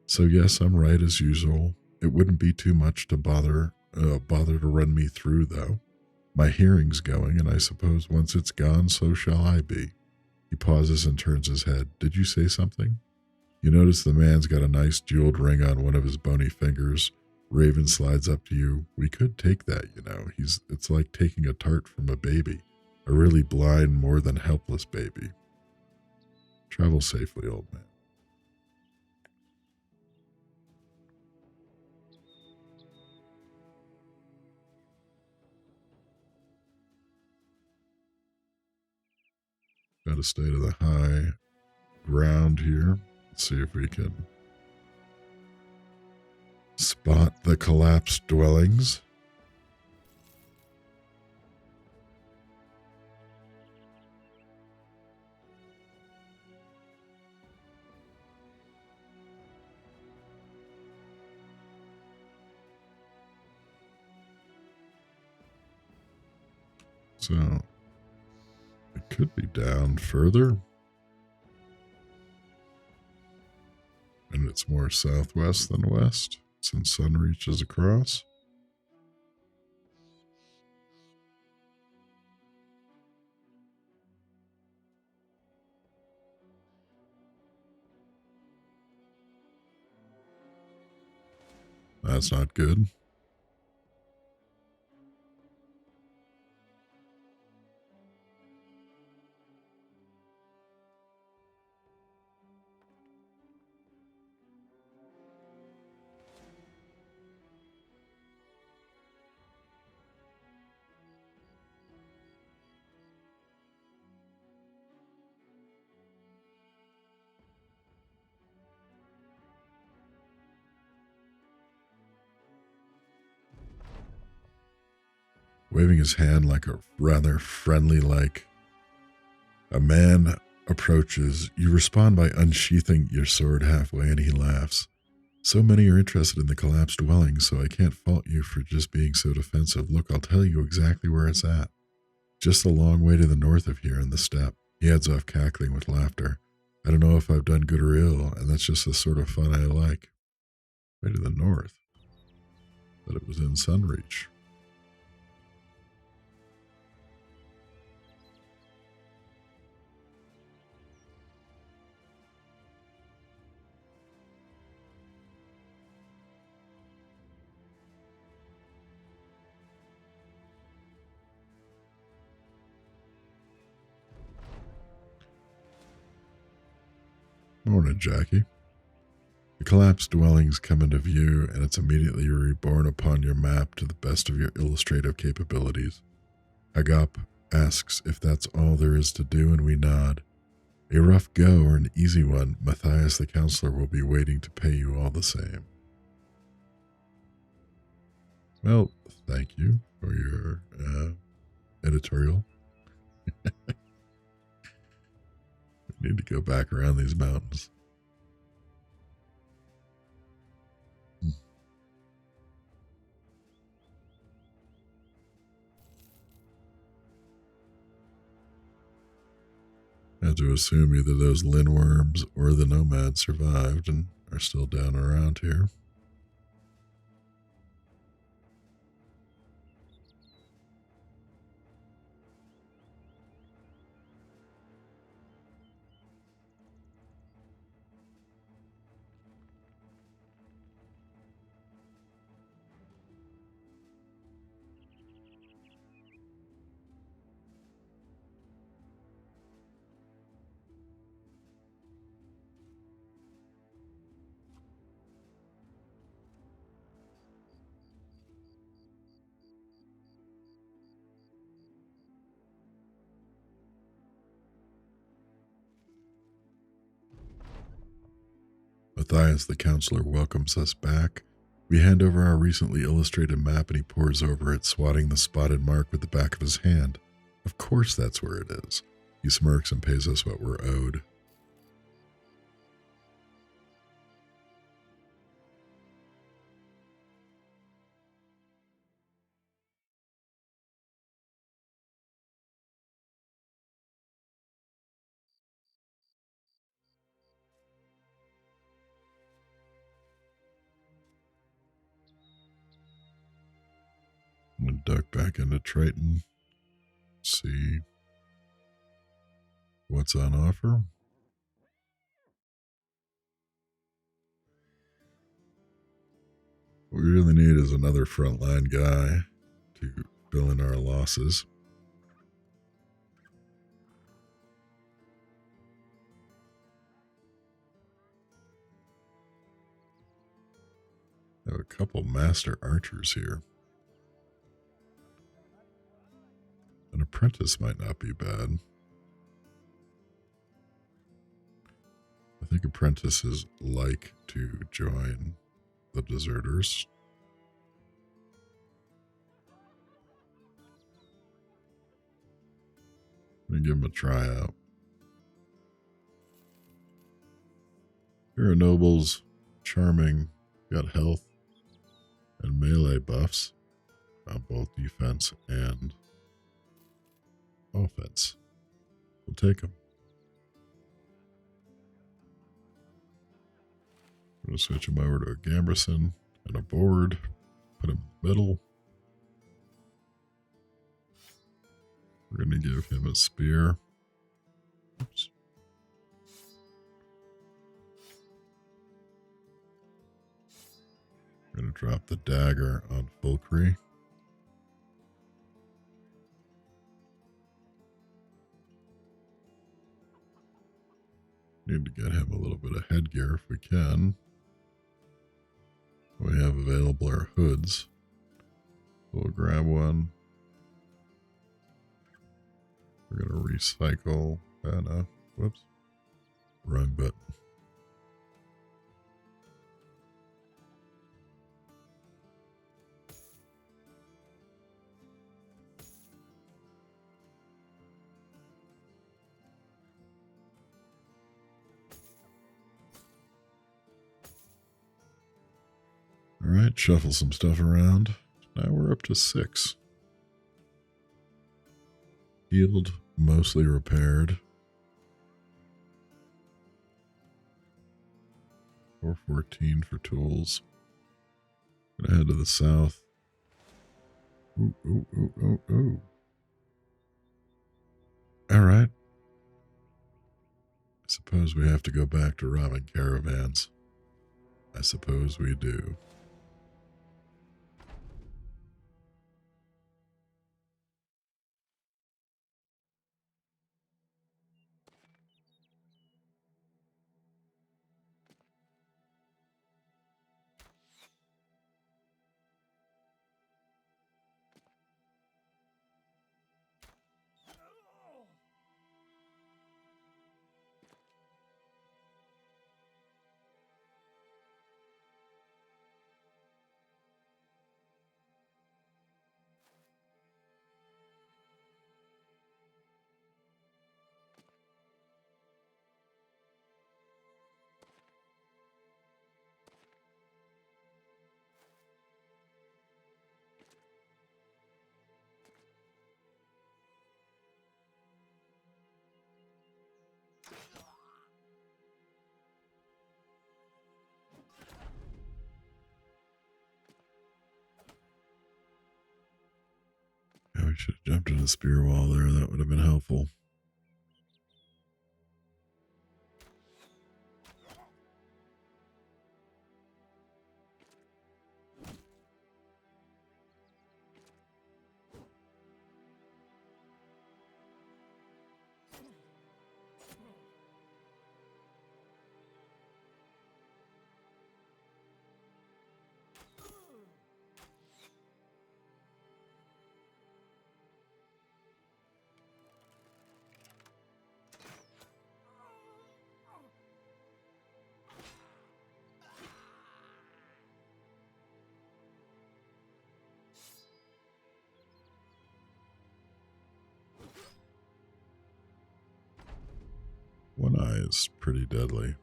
So yes, I'm right as usual. It wouldn't be too much to bother to run me through, though. My hearing's going, and I suppose once it's gone, so shall I be. He pauses and turns his head. Did you say something? You notice the man's got a nice jeweled ring on one of his bony fingers. Raven slides up to you. We could take that, you know. It's like taking a tart from a baby. A really blind, more than helpless baby. Travel safely, old man. Got to stay to the high ground here. Let's see if we can spot the collapsed dwellings. So it could be down further. it's more southwest than west, since sun reaches across. That's not good. Waving his hand like a rather friendly, a man approaches. You respond by unsheathing your sword halfway, and he laughs. So many are interested in the collapsed dwelling, so I can't fault you for just being so defensive. Look, I'll tell you exactly where it's at. Just a long way to the north of here in the steppe. He heads off cackling with laughter. I don't know if I've done good or ill, and that's just the sort of fun I like. Way to the north. But it was in Sunreach. Morning, Jackie. The collapsed dwellings come into view, and it's immediately reborn upon your map to the best of your illustrative capabilities. Agap asks if that's all there is to do, and we nod. A rough go or an easy one, Matthias the counselor will be waiting to pay you all the same. Well, thank you for your editorial. We need to go back around these mountains. I have to assume either those linworms or the nomads survived and are still down around here. Matthias the counselor welcomes us back. We hand over our recently illustrated map and he pores over it, swatting the spotted mark with the back of his hand. Of course that's where it is. He smirks and pays us what we're owed. I'm going to duck back into Triton, see what's on offer. What we really need is another frontline guy to fill in our losses. I have a couple master archers here. An apprentice might not be bad. I think apprentices like to join the deserters. Let me give them a tryout. Here are nobles, charming, got health and melee buffs on both defense and offense. We'll take them. I'm going to switch him over to a Gamberson and a board. Put him in the middle. We're going to give him a spear. Oops. We're going to drop the dagger on Fulcry. Need to get him a little bit of headgear if we can. We have available our hoods. We'll grab one. We're going to recycle. Whoops. Wrong button. All right, shuffle some stuff around. Now we're up to 6. Healed, mostly repaired. 414 for tools. Gonna head to the south. Ooh. All right. I suppose we have to go back to robbing caravans. I suppose we do. Yeah, we should have jumped in the spear wall there. That would have been helpful. One eye is pretty deadly.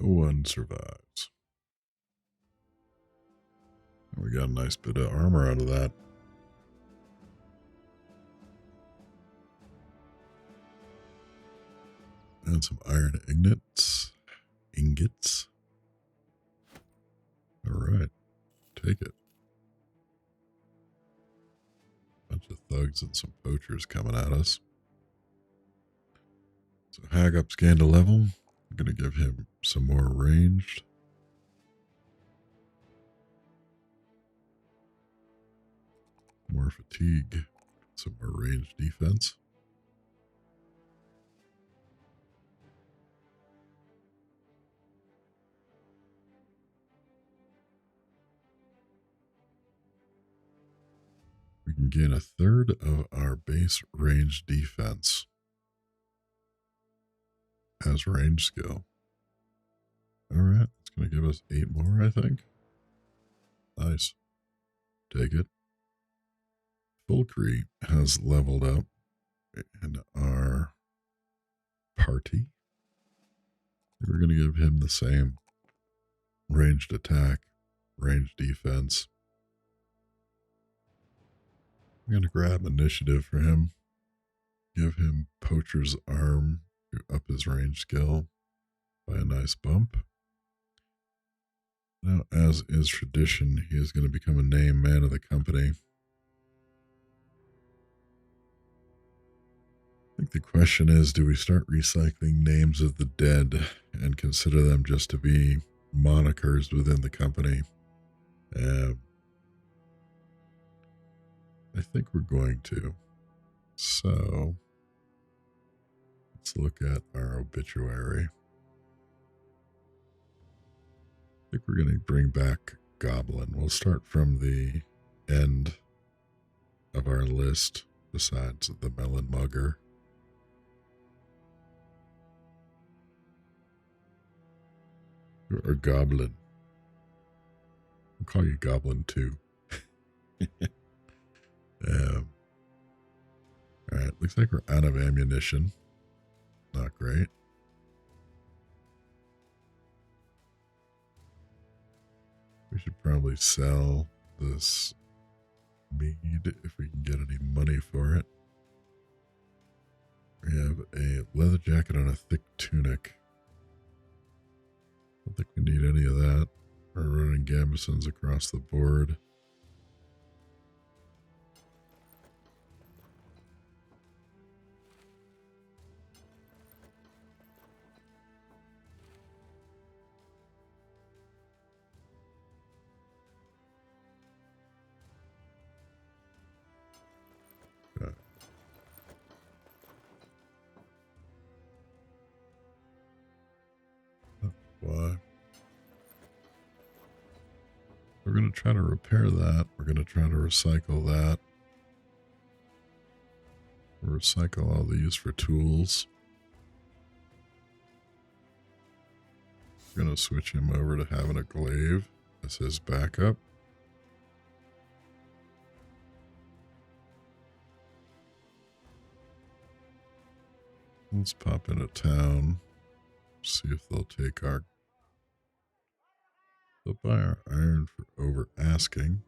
No one survives. We got a nice bit of armor out of that. And some iron ingots. All right, take it. Bunch of thugs and some poachers coming at us. So Hagup's gained a level. I'm going to give him some more ranged. More fatigue. Some more ranged defense. We can gain a third of our base range defense as range skill. Alright, it's going to give us 8 more, I think. Nice. Take it. Fulcry has leveled up in our party. We're going to give him the same ranged attack, ranged defense. I'm going to grab initiative for him. Give him Poacher's Arm to up his range skill by a nice bump. Now, as is tradition, he is going to become a named man of the company. I think the question is, do we start recycling names of the dead and consider them just to be monikers within the company? I think we're going to. So, let's look at our obituary. I think we're going to bring back Goblin. We'll start from the end of our list, besides the Melon Mugger. Or Goblin. I'll call you Goblin too. Alright, looks like we're out of ammunition. Not great. We should probably sell this mead if we can get any money for it. We have a leather jacket and a thick tunic. I don't think we need any of that. We're running gambesons across the board. Why? We're going to try to repair that. We're going to try to recycle that. We'll recycle all these for tools. We're going to switch him over to having a glaive as his backup. Let's pop into town. See if they'll take our... They'll buy our iron for over asking.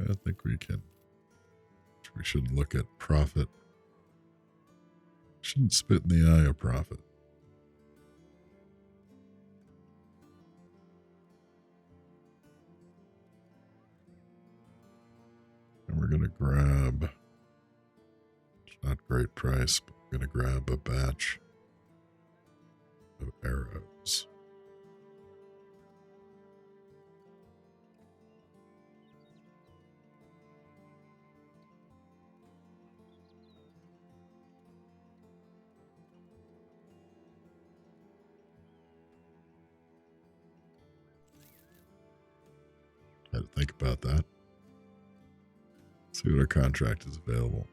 I think we can. We should look at profit. Shouldn't spit in the eye of profit. And we're going to grab, it's not great price, but we're going to grab a batch of arrows. Had to think about that. See what our contract is available.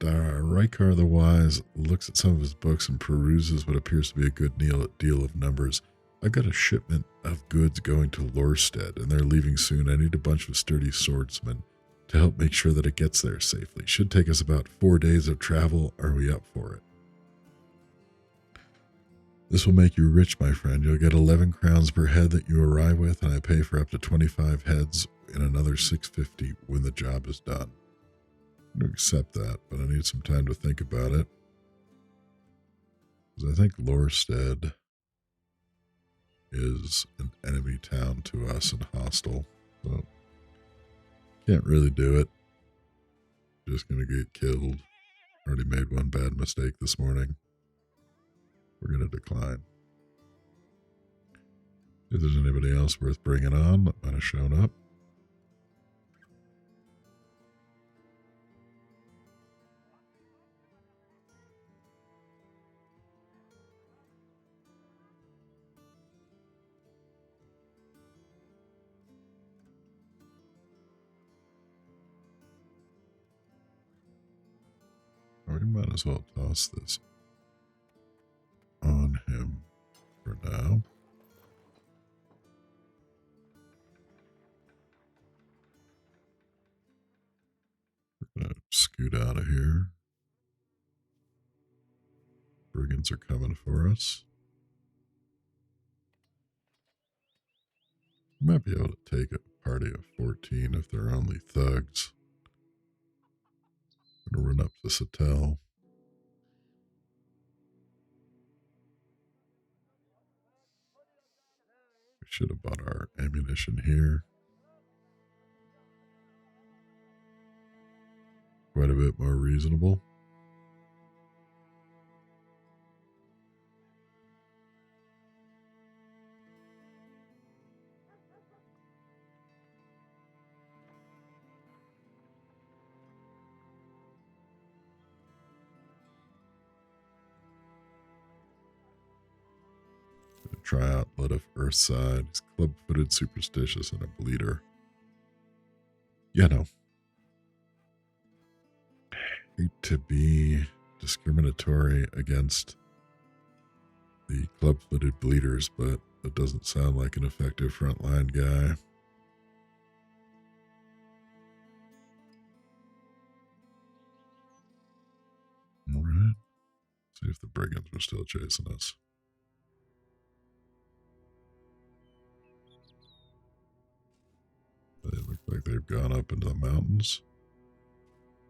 Rykar the Wise looks at some of his books and peruses what appears to be a good deal of numbers. I've got a shipment of goods going to Lorstead, and they're leaving soon. I need a bunch of sturdy swordsmen to help make sure that it gets there safely. Should take us about 4 days of travel. Are we up for it? This will make you rich, my friend. You'll get 11 crowns per head that you arrive with, and I pay for up to 25 heads and another 650 when the job is done. I'm going to accept that, but I need some time to think about it. Because I think Lorstead is an enemy town to us and hostile. So, can't really do it. Just going to get killed. Already made one bad mistake this morning. We're going to decline. If there's anybody else worth bringing on that might have shown up. might as well toss this on him for now. We're going to scoot out of here. Brigands are coming for us. We might be able to take a party of 14 if they're only thugs. I'm going to run up to Satel. We should have bought our ammunition here. Quite a bit more reasonable. Try out Blood of Earthside. He's club-footed, superstitious, and a bleeder. You know, hate to be discriminatory against the club-footed bleeders, but that doesn't sound like an effective frontline guy. All right. See if the brigands are still chasing us. They look like they've gone up into the mountains.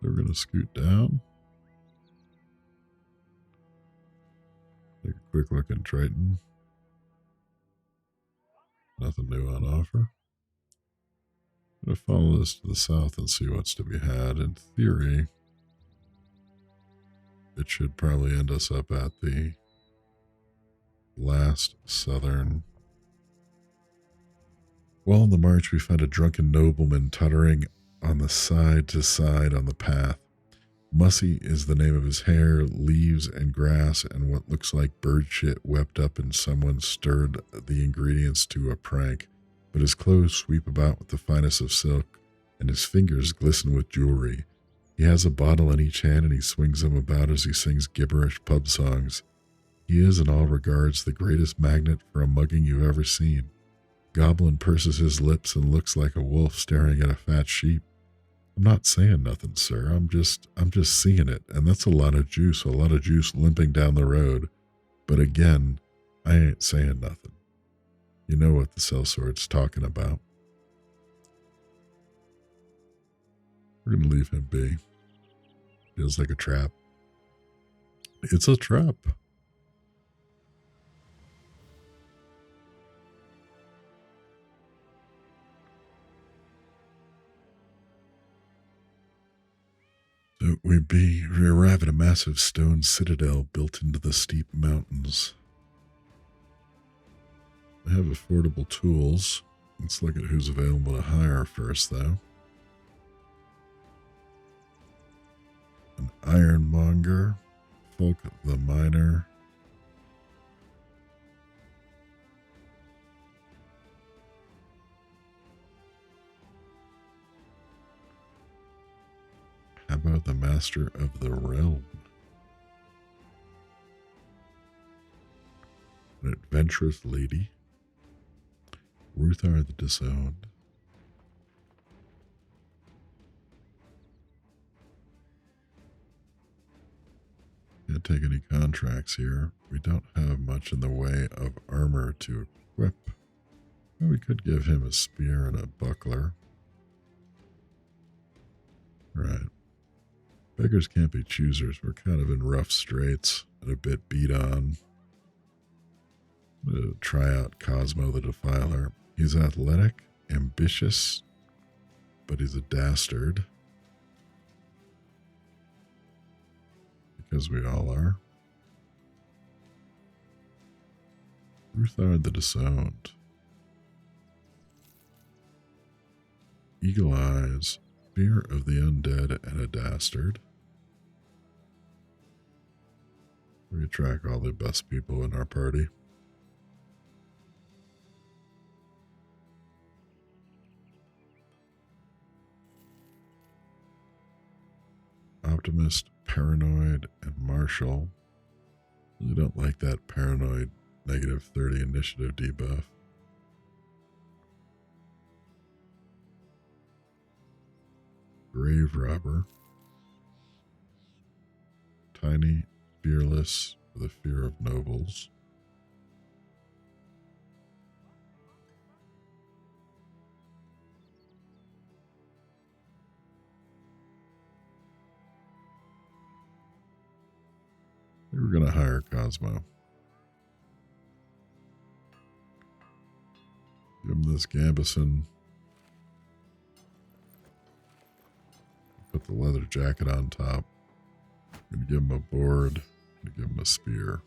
They're going to scoot down. Take a quick look in Triton. Nothing new on offer. I'm going to follow this to the south and see what's to be had. In theory, it should probably end us up at the last southern. While on the march, we find a drunken nobleman tottering on the side to side on the path. Mussy is the name of his hair, leaves and grass, and what looks like bird shit wept up and someone stirred the ingredients to a prank. But his clothes sweep about with the finest of silk, and his fingers glisten with jewelry. He has a bottle in each hand, and he swings them about as he sings gibberish pub songs. He is, in all regards, the greatest magnet for a mugging you've ever seen. Goblin purses his lips and looks like a wolf staring at a fat sheep. I'm not saying nothing, sir. I'm just seeing it, and that's a lot of juice limping down the road. But again, I ain't saying nothing. You know what the sellsword's talking about. We're going to leave him be. Feels like a trap. It's a trap. So we arrive at a massive stone citadel built into the steep mountains. They have affordable tools. Let's look at who's available to hire first, though. An ironmonger, Folk the miner, how about the master of the realm? An adventurous lady, Ruthar the Disowned, can't take any contracts here. We don't have much in the way of armor to equip. Well, we could give him a spear and a buckler. Right. Beggars can't be choosers. We're kind of in rough straits and a bit beat on. Try out Cosmo the Defiler. He's athletic, ambitious, but he's a dastard. Because we all are. Ruthard the Disowned. Eagle Eyes, fear of the undead, and a dastard. We attract all the best people in our party. Optimist, Paranoid, and Marshall. Really don't like that Paranoid -30 initiative debuff. Grave Robber. Tiny, fearless, with a fear of nobles. We were going to hire Cosmo. Give him this Gambison. Put the leather jacket on top. I'm going to give him a board. I'm going to give him a spear.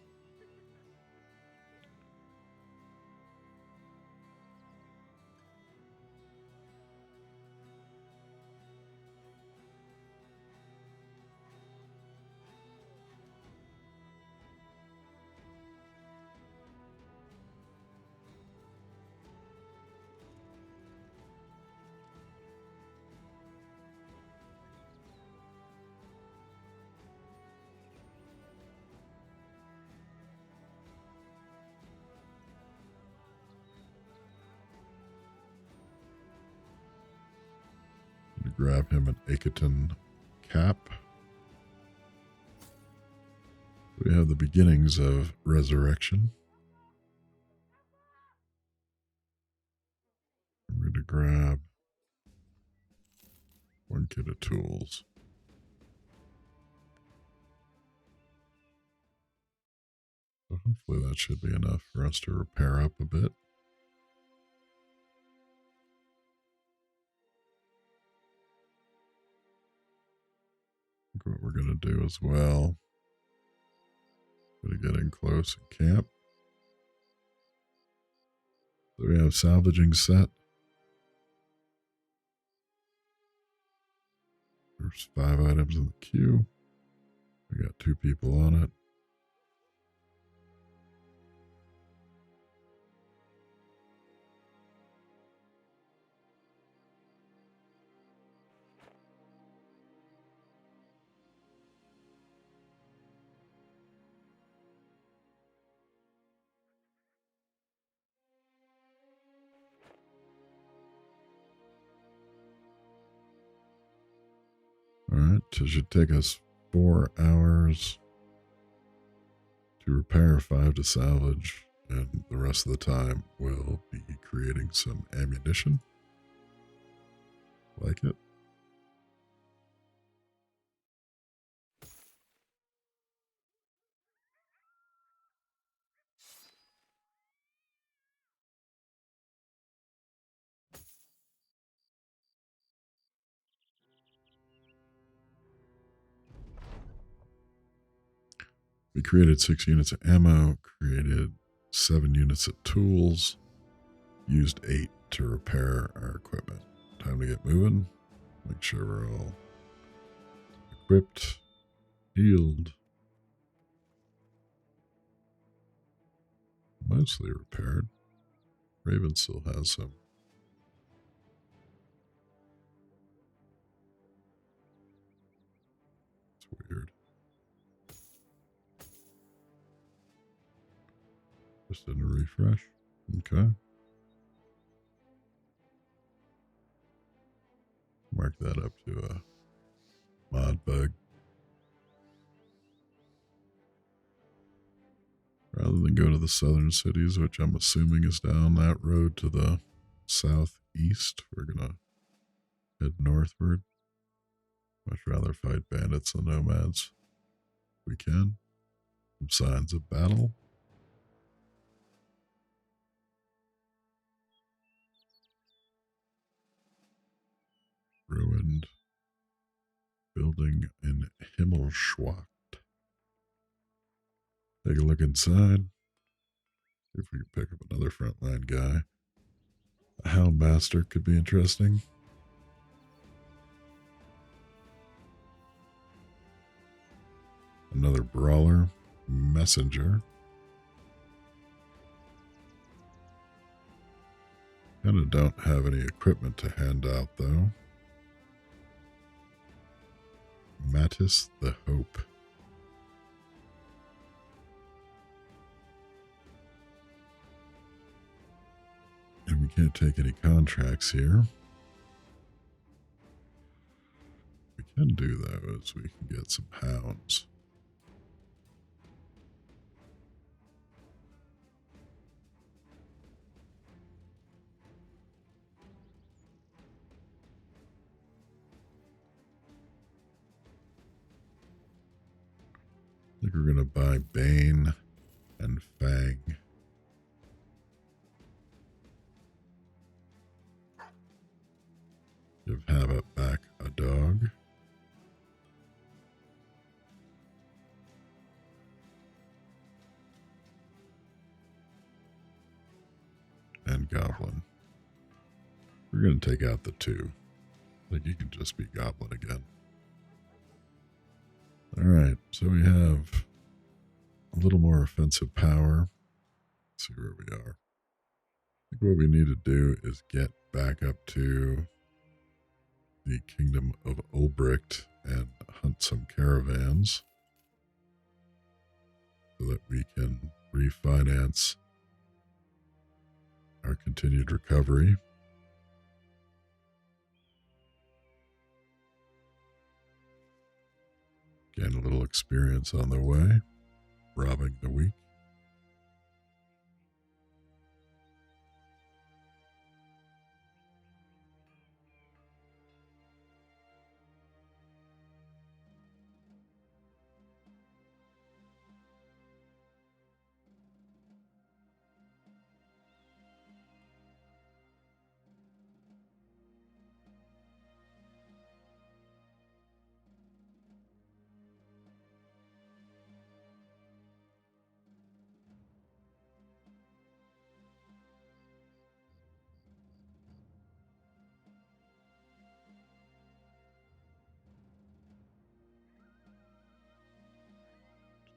Grab him an Akaton cap. We have the beginnings of resurrection. I'm going to grab one kit of tools. So hopefully that should be enough for us to repair up a bit. What we're going to do as well. Going to get in close and camp. So we have salvaging set. There's 5 items in the queue. We got 2 people on it. Alright, it should take us 4 hours to repair, 5 to salvage, and the rest of the time we'll be creating some ammunition. Like it. We created 6 units of ammo, created 7 units of tools, used 8 to repair our equipment. Time to get moving. Make sure we're all equipped, healed, mostly repaired. Raven still has some. It's weird. Just didn't refresh. Okay. Mark that up to a mod bug. Rather than go to the southern cities, which I'm assuming is down that road to the southeast, we're going to head northward. Much rather fight bandits than nomads. We can. Some signs of battle. Ruined building in Himmelschwacht. Take a look inside. See if we can pick up another frontline guy. A Houndmaster could be interesting. Another Brawler. Messenger. Kind of don't have any equipment to hand out though. Mattis the Hope. And we can't take any contracts here. We can do though is we can get some hounds. I think we're going to buy Bane and Fang. Give Habit back a dog. And Goblin. We're going to take out the 2. I think you can just be Goblin again. Alright, so we have a little more offensive power. Let's see where we are. I think what we need to do is get back up to the Kingdom of Ulbricht and hunt some caravans so that we can refinance our continued recovery. Gain a little experience on the way, robbing the weak.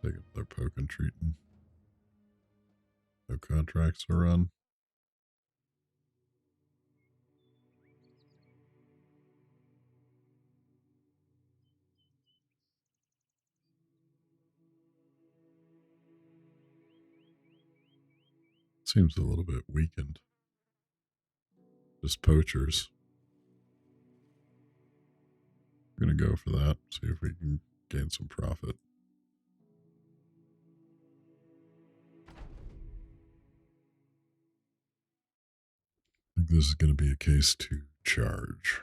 Take another poke and treating. No contracts to run. Seems a little bit weakened. Just poachers. We're going to go for that. See if we can gain some profit. I think this is going to be a case to charge.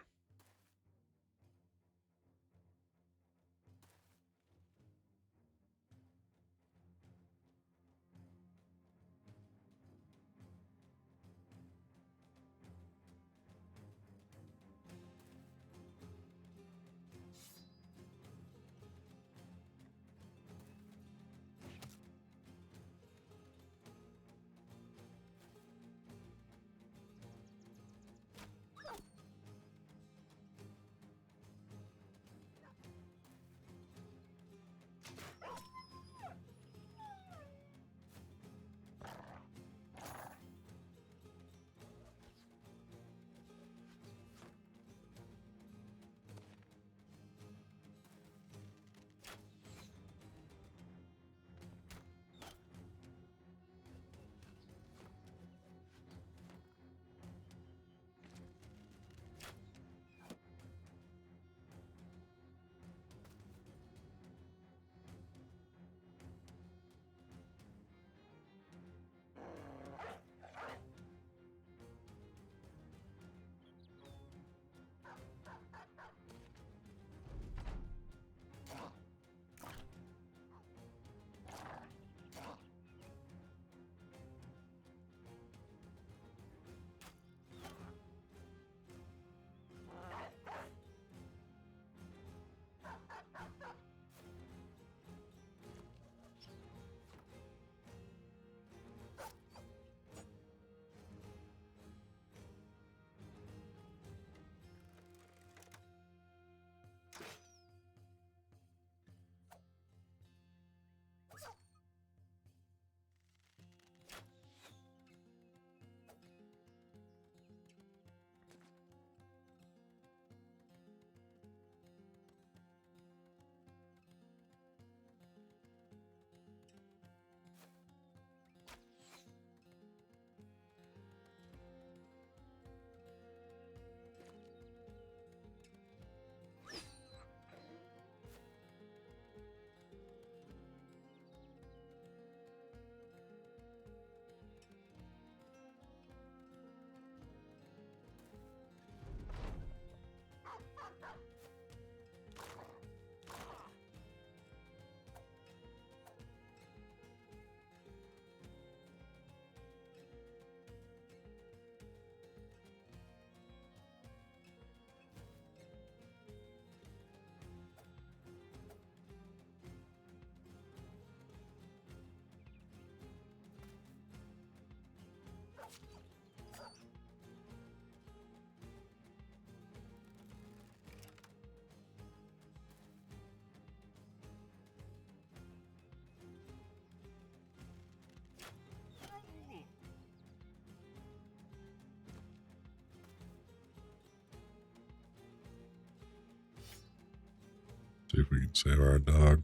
if we can save our dog.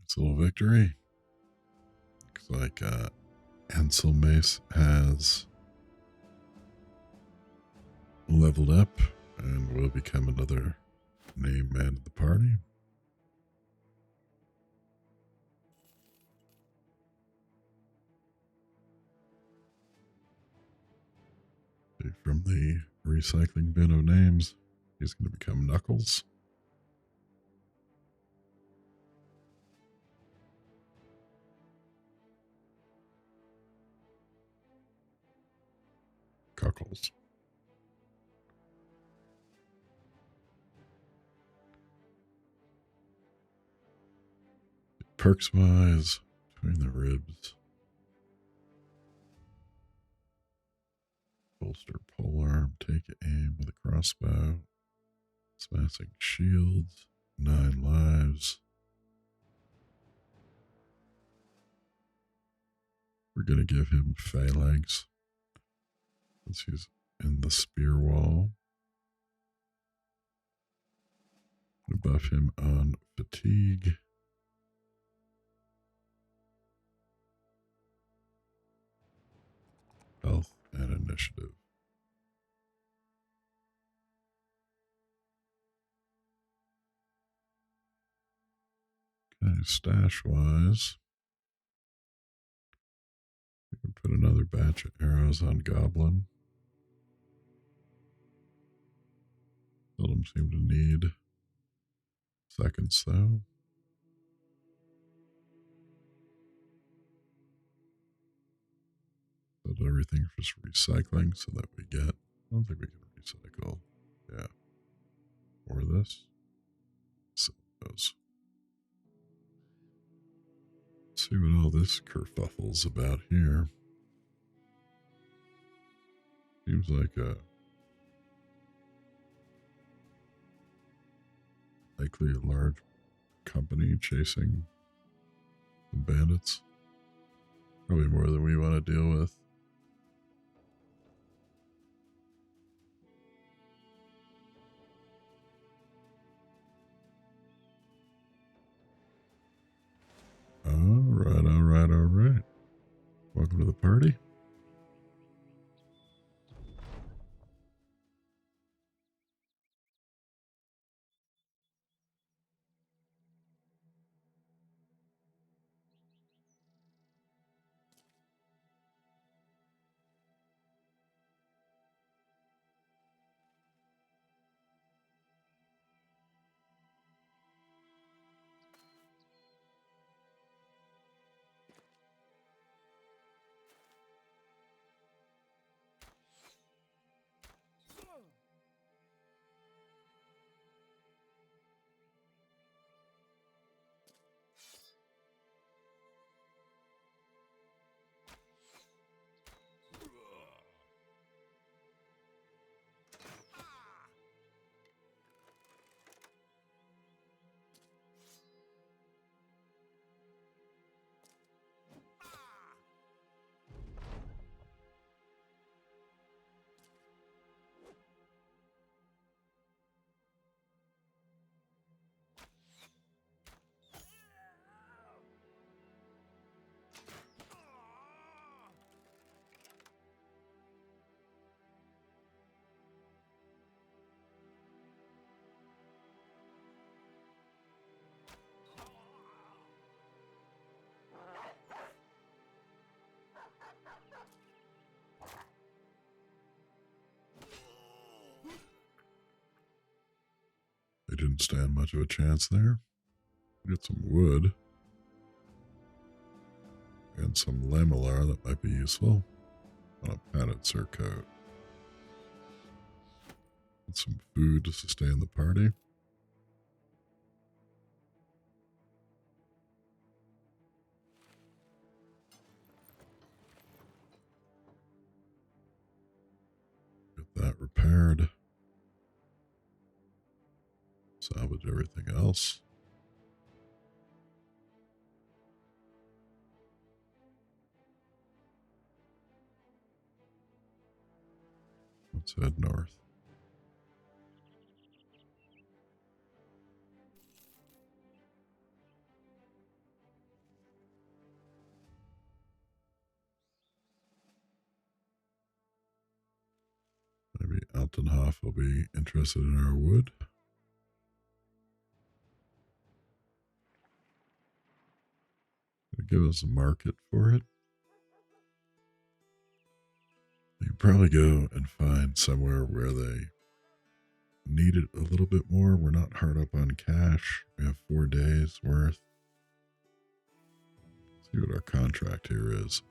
It's a little victory. Looks like Ansel Mace has leveled up and will become another named man of the party. From the recycling bin of names, he's going to become Knuckles. Cuckles. Perks wise, between the ribs. Bolster polearm, take aim with a crossbow. Smashing shields, 9 lives. We're going to give him phalanx since he's in the spear wall. Buff him on fatigue. Health and initiative. Okay, stash wise, we can put another batch of arrows on Goblin. Seldom seem to need seconds though. But everything for recycling so that we get, I don't think we can recycle. Yeah. Or this. So it goes. Let's see what all this kerfuffle's about here. Seems like likely a large company chasing the bandits. Probably more than we want to deal with. Welcome to the party. They didn't stand much of a chance there. Get some wood. And some lamellar that might be useful on a padded surcoat. And some food to sustain the party. Get that repaired. Salvage everything else. Let's head north. Maybe Altenhof will be interested in our wood. Give us a market for it. You can probably go and find somewhere where they need it a little bit more. We're not hard up on cash. We have 4 days worth. See what our contract here is.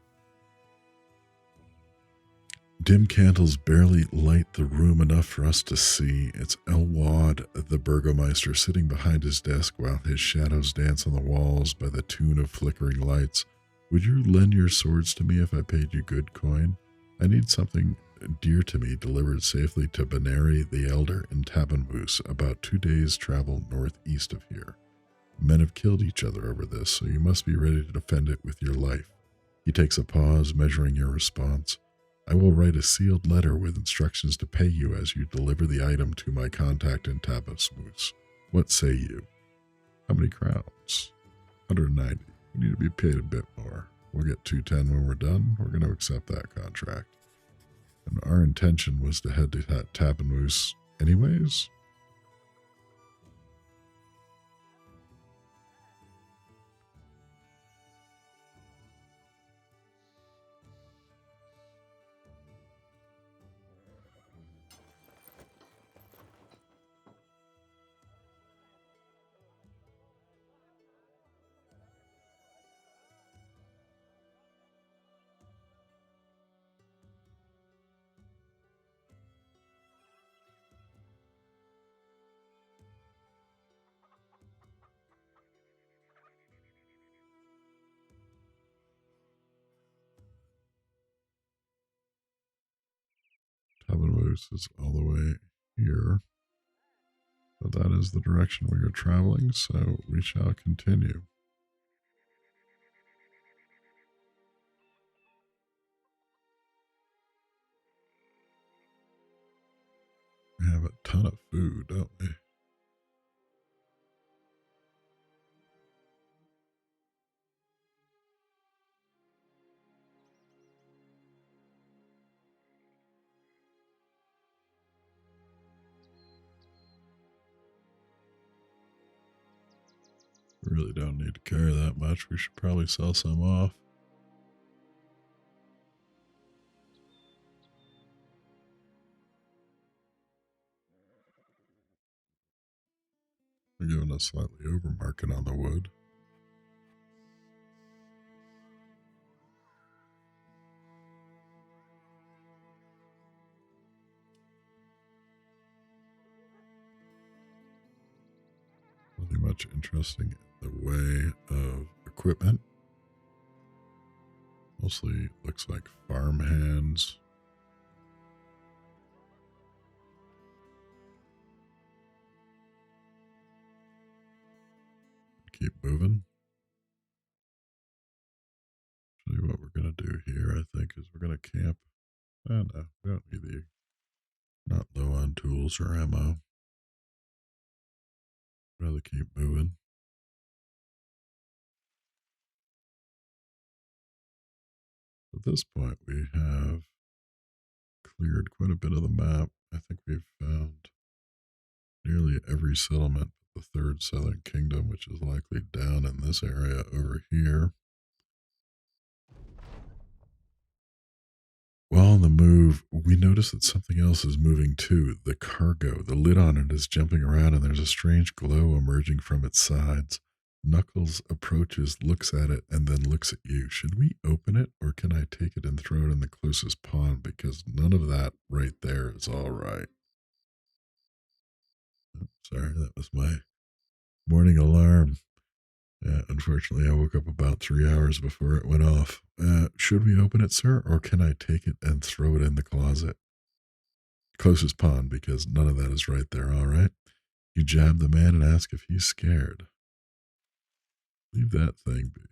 Dim candles barely light the room enough for us to see. It's Elwad, the Burgomeister, sitting behind his desk while his shadows dance on the walls by the tune of flickering lights. Would you lend your swords to me if I paid you good coin? I need something dear to me delivered safely to Beneri the Elder in Tabanmoose, about 2 days' travel northeast of here. Men have killed each other over this, so you must be ready to defend it with your life. He takes a pause, measuring your response. I will write a sealed letter with instructions to pay you as you deliver the item to my contact in Tabanmoose. What say you? How many crowns? 190. You need to be paid a bit more. We'll get 210 when we're done. We're going to accept that contract. And our intention was to head to Tabanmoose anyways. Tabanmoose is all the way here. But that is the direction we are traveling, so we shall continue. We have a ton of food, don't we? We really don't need to carry that much. We should probably sell some off. We're giving a slightly over market on the wood. Nothing much interesting in the way of equipment. Mostly looks like farm hands. Keep moving. Actually, what we're going to do here, I think, is we're going to camp. Oh, no, we don't need the... Not low on tools or ammo. Rather keep moving. At this point, we have cleared quite a bit of the map. I think we've found nearly every settlement but the third southern kingdom, which is likely down in this area over here. While on the move, we notice that something else is moving too. The cargo, the lid on it is jumping around and there's a strange glow emerging from its sides. Knuckles approaches, looks at it, and then looks at you. Should we open it or can I take it and throw it in the closest pond? Because none of that right there is all right. Oh, sorry, that was my morning alarm. Unfortunately, I woke up about 3 hours before it went off. Should we open it, sir, or can I take it and throw it in the closet? Closest pond, because none of that is right there, all right? You jab the man and ask if he's scared. Leave that thing be.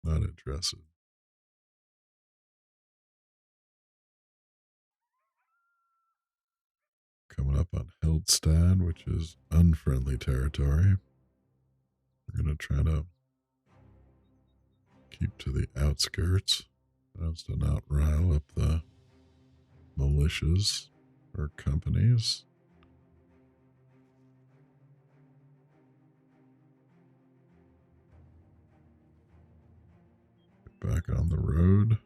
Not interested. Coming up on Heldstad, which is unfriendly territory. We're going to try to keep to the outskirts as to not rile up the militias or companies. Get back on the road.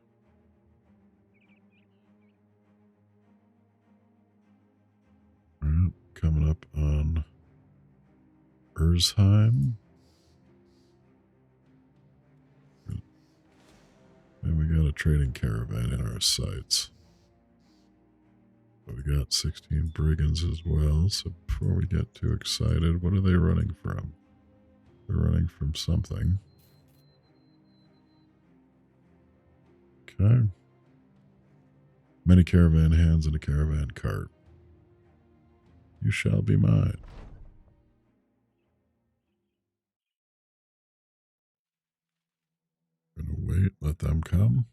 Right, coming up on Erzheim. And we got a trading caravan in our sights. But we got 16 brigands as well. So before we get too excited, what are they running from? They're running from something. Okay. Many caravan hands and a caravan cart. You shall be mine. Gonna wait, let them come.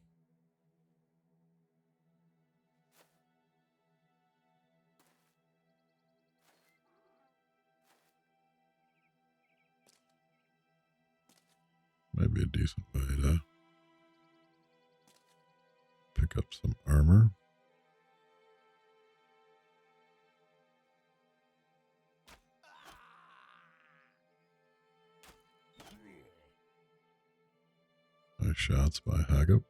Might be a decent way to pick up some armor. Nice shots by Haggop.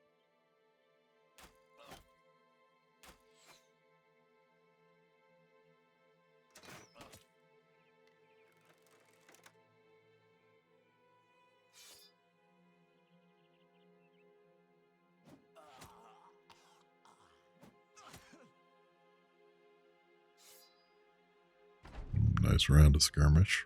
Nice round of skirmish.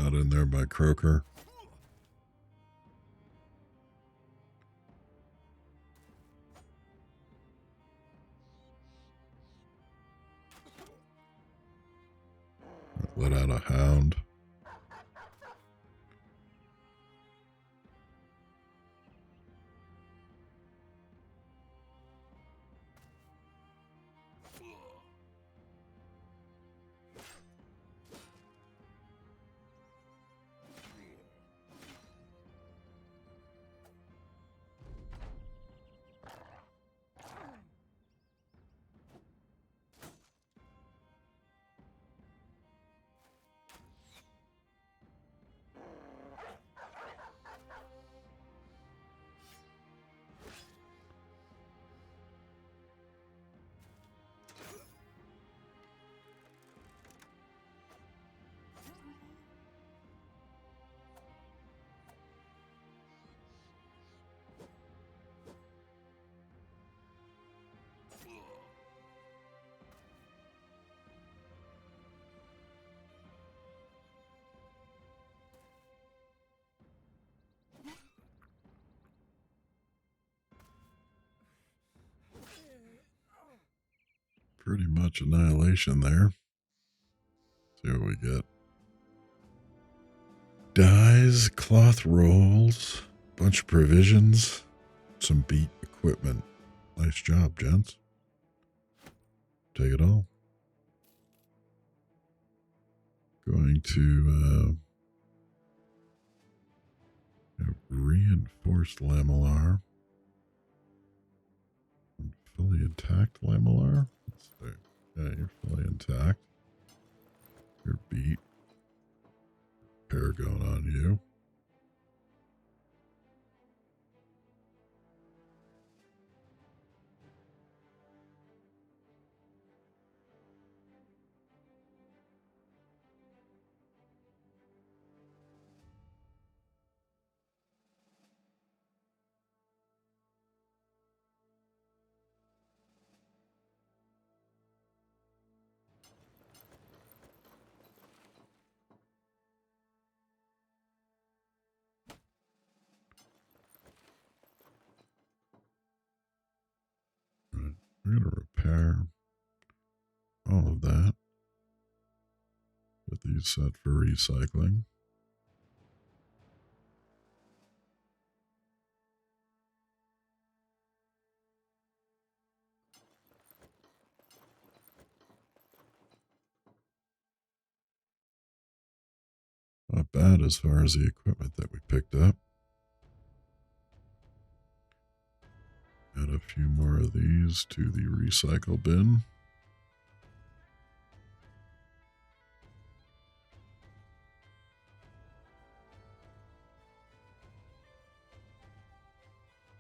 Got in there by Croaker. Let out a hound. Pretty much annihilation there. See what we get. Dyes, cloth rolls, bunch of provisions, some beat equipment. Nice job, gents. Take it all. Going to have reinforced lamellar. Fully intact lamellar. Let's see. Yeah, you're fully intact. You're beat. Repair going on you. We're going to repair all of that. Get these set for recycling. Not bad as far as the equipment that we picked up. Add a few more of these to the recycle bin.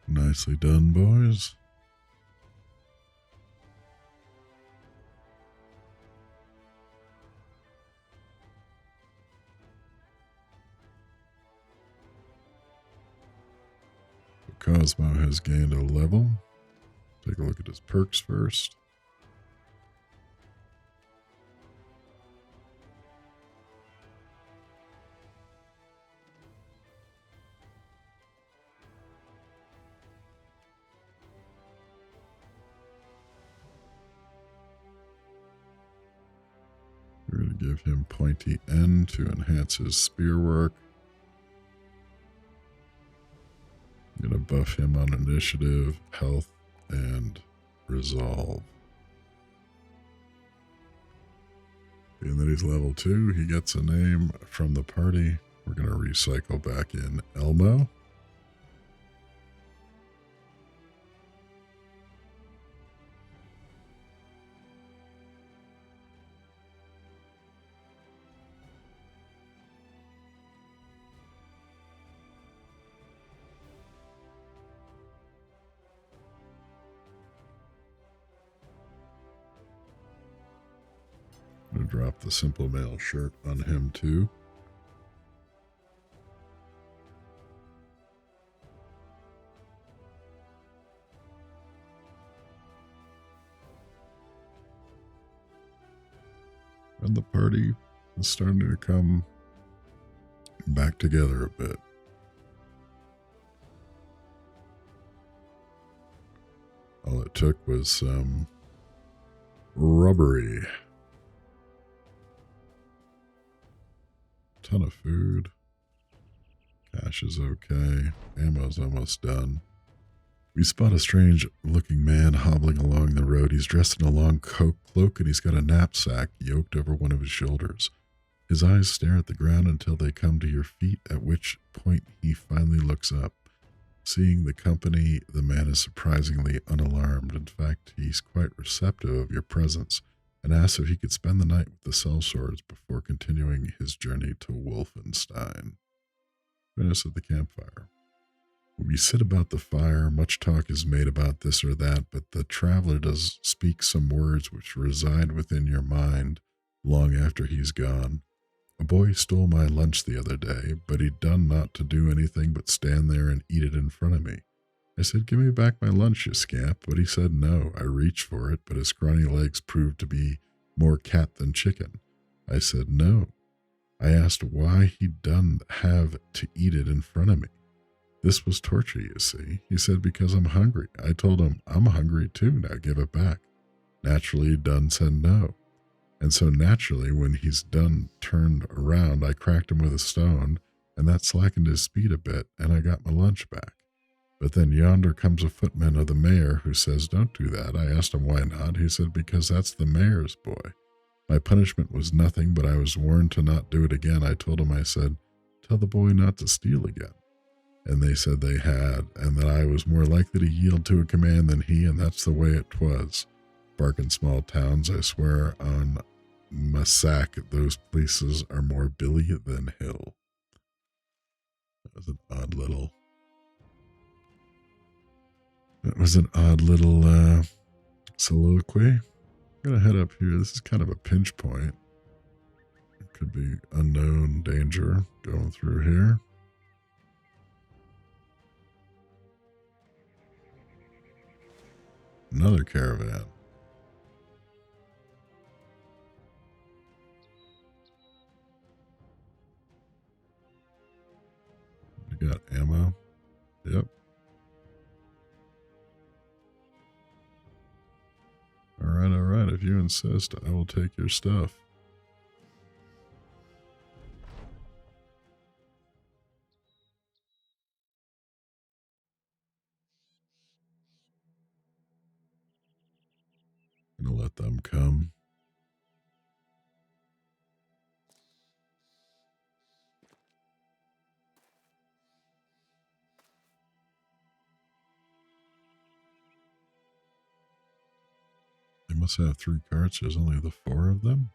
Nicely done, boys. Cosmo has gained a level. Take a look at his perks first. We're going to give him pointy end to enhance his spear work. I'm going to buff him on initiative, health, and resolve. Being that he's level 2, he gets a name from the party. We're going to recycle back in Elmo. I'm going to drop the simple mail shirt on him too. And the party is starting to come back together a bit. All it took was some rubbery. Ton of food. Cash is okay. Ammo's almost done. We spot a strange-looking man hobbling along the road. He's dressed in a long coat cloak, and he's got a knapsack yoked over one of his shoulders. His eyes stare at the ground until they come to your feet, at which point he finally looks up. Seeing the company, the man is surprisingly unalarmed. In fact, he's quite receptive of your presence and asks if he could spend the night with the sellswords before continuing his journey to Wolfenstein. Join us at the campfire. We sit about the fire. Much talk is made about this or that, but the traveler does speak some words which reside within your mind long after he's gone. A boy stole my lunch the other day, but he'd done not to do anything but stand there and eat it in front of me. I said, "Give me back my lunch, you scamp," but he said no. I reached for it, but his scrawny legs proved to be more cat than chicken. I said no. I asked why he'd done have to eat it in front of me. This was torture, you see. He said, "Because I'm hungry." I told him, "I'm hungry too, now give it back." Naturally, Dunn said no. And so naturally, when he's done turned around, I cracked him with a stone, and that slackened his speed a bit, and I got my lunch back. But then yonder comes a footman of the mayor who says, "Don't do that." I asked him why not. He said, "Because that's the mayor's boy." My punishment was nothing, but I was warned to not do it again. I told him, I said, "Tell the boy not to steal again." And they said they had, and that I was more likely to yield to a command than he, and that's the way it was. Bark in small towns, I swear on Massac, those places are more Billy than Hill. That was an odd little soliloquy. I'm going to head up here. This is kind of a pinch point. It could be unknown danger going through here. Another caravan. You got ammo? Yep. All right. If you insist, I will take your stuff. Gonna let them come. They must have 3 carts. There's only the 4 of them.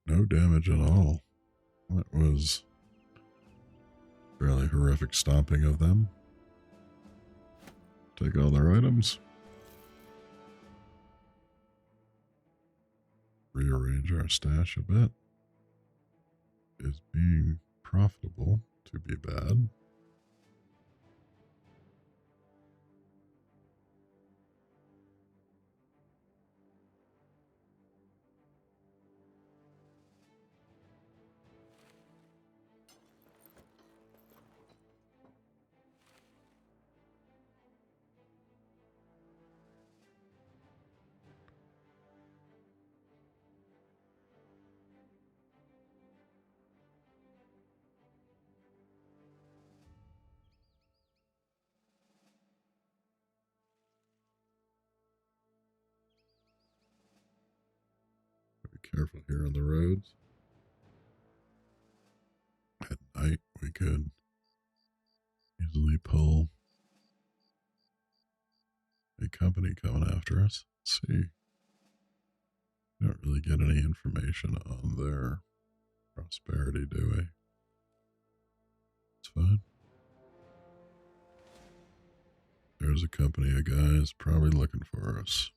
No damage at all. That was fairly horrific stomping of them. Take all their items. Rearrange our stash a bit. Is being profitable to be bad. Careful here on the roads. At night, we could easily pull a company coming after us. Let's see. We don't really get any information on their prosperity, do we? It's fine. There's a company of guys probably looking for us.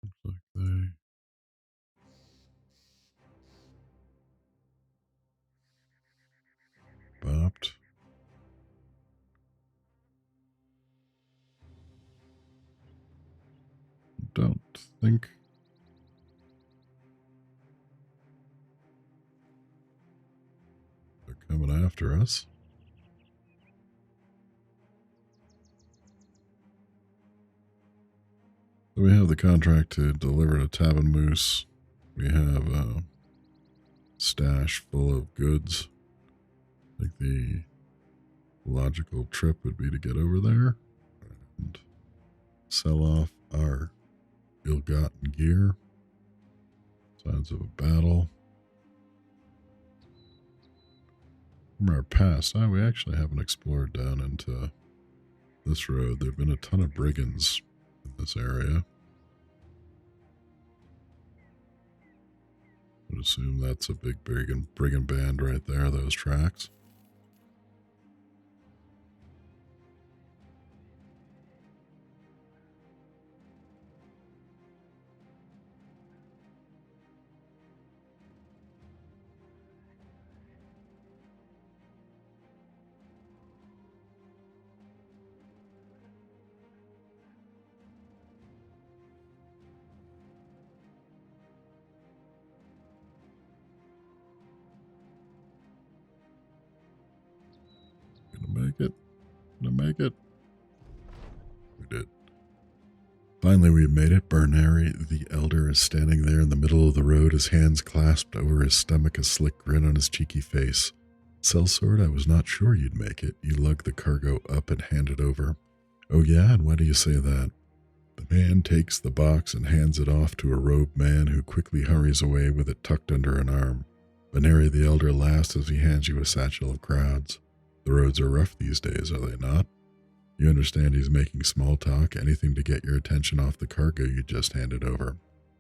Looks like they bopped. Don't think they're coming after us. So we have the contract to deliver to Tavern Moose. We have a stash full of goods. I think the logical trip would be to get over there and sell off our ill-gotten gear. Signs of a battle. From our past, we actually haven't explored down into this road. There have been a ton of brigands in this area. I would assume that's a big brigand band right there, those tracks. Gonna make it. We did. Finally, we made it. Bernari, the elder, is standing there in the middle of the road, his hands clasped over his stomach, a slick grin on his cheeky face. Sellsword, I was not sure you'd make it. You lug the cargo up and hand it over. Oh yeah, and why do you say that? The man takes the box and hands it off to a robed man who quickly hurries away with it tucked under an arm. Bernari the elder laughs as he hands you a satchel of crowds. The roads are rough these days, are they not? You understand he's making small talk, anything to get your attention off the cargo you just handed over.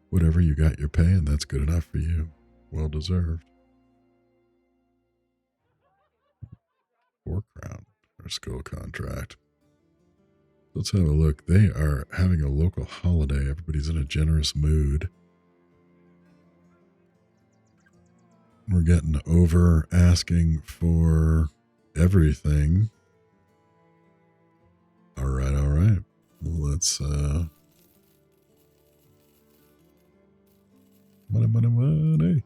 Whatever, you got your pay, and that's good enough for you. Well deserved. 4 crown for a skull contract. Let's have a look. They are having a local holiday. Everybody's in a generous mood. We're getting over asking for everything. All right. Let's, money.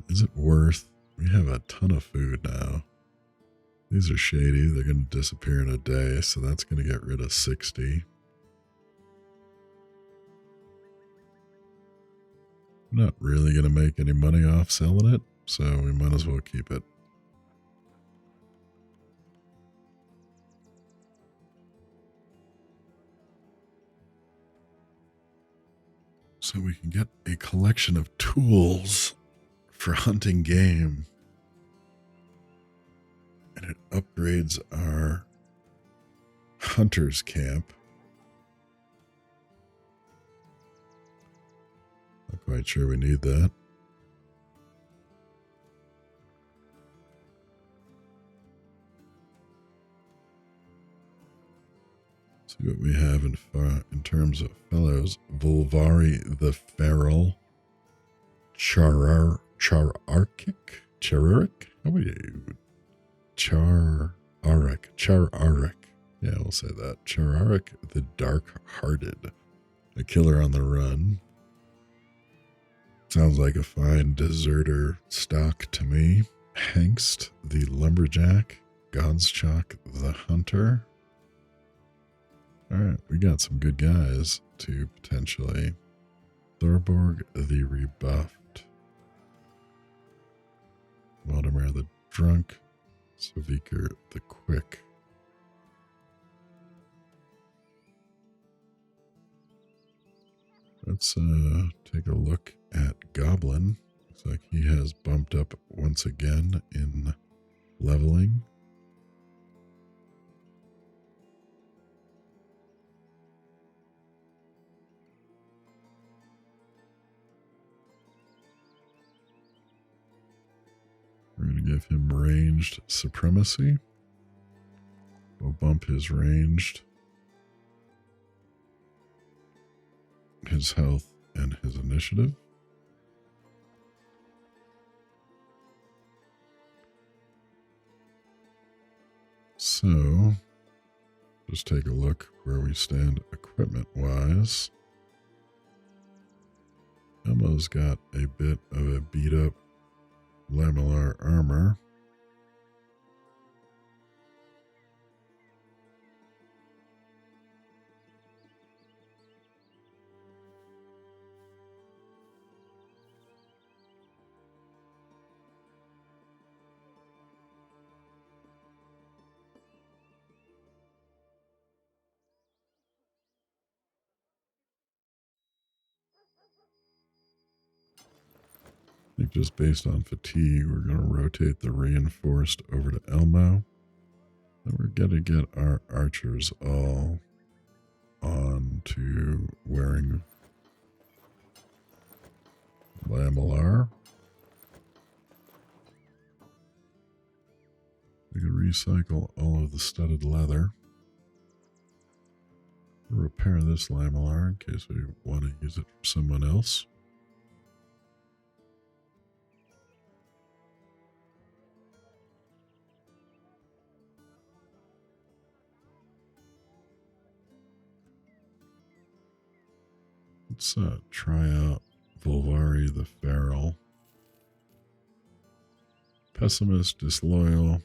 Is it worth? We have a ton of food now. These are shady. They're going to disappear in a day, so that's going to get rid of 60. I'm not really going to make any money off selling it, so we might as well keep it. So we can get a collection of tools for hunting game. And it upgrades our hunter's camp. Not quite sure we need that. See what we have in terms of fellows. Volvari the Feral. Chararic? How are you? Chararic. Yeah, we'll say that. Chararic the Dark-Hearted. A killer on the run. Sounds like a fine deserter stock to me. Hengst the Lumberjack. Godschok the Hunter. Alright, we got some good guys to potentially. Thorborg the Rebuffed. Waldemar the Drunk. Saviker the Quick. Let's take a look at Goblin. Looks like he has bumped up once again in leveling. We're going to give him ranged supremacy. We'll bump his ranged, his health, and his initiative. So, just take a look where we stand equipment-wise. Emma's got a bit of a beat-up lamellar armor. I think just based on fatigue, we're going to rotate the reinforced over to Elmo. And we're going to get our archers all on to wearing lamellar. We can recycle all of the studded leather. We'll repair this lamellar in case we want to use it for someone else. Let's try out Volvari the Feral. Pessimist, disloyal,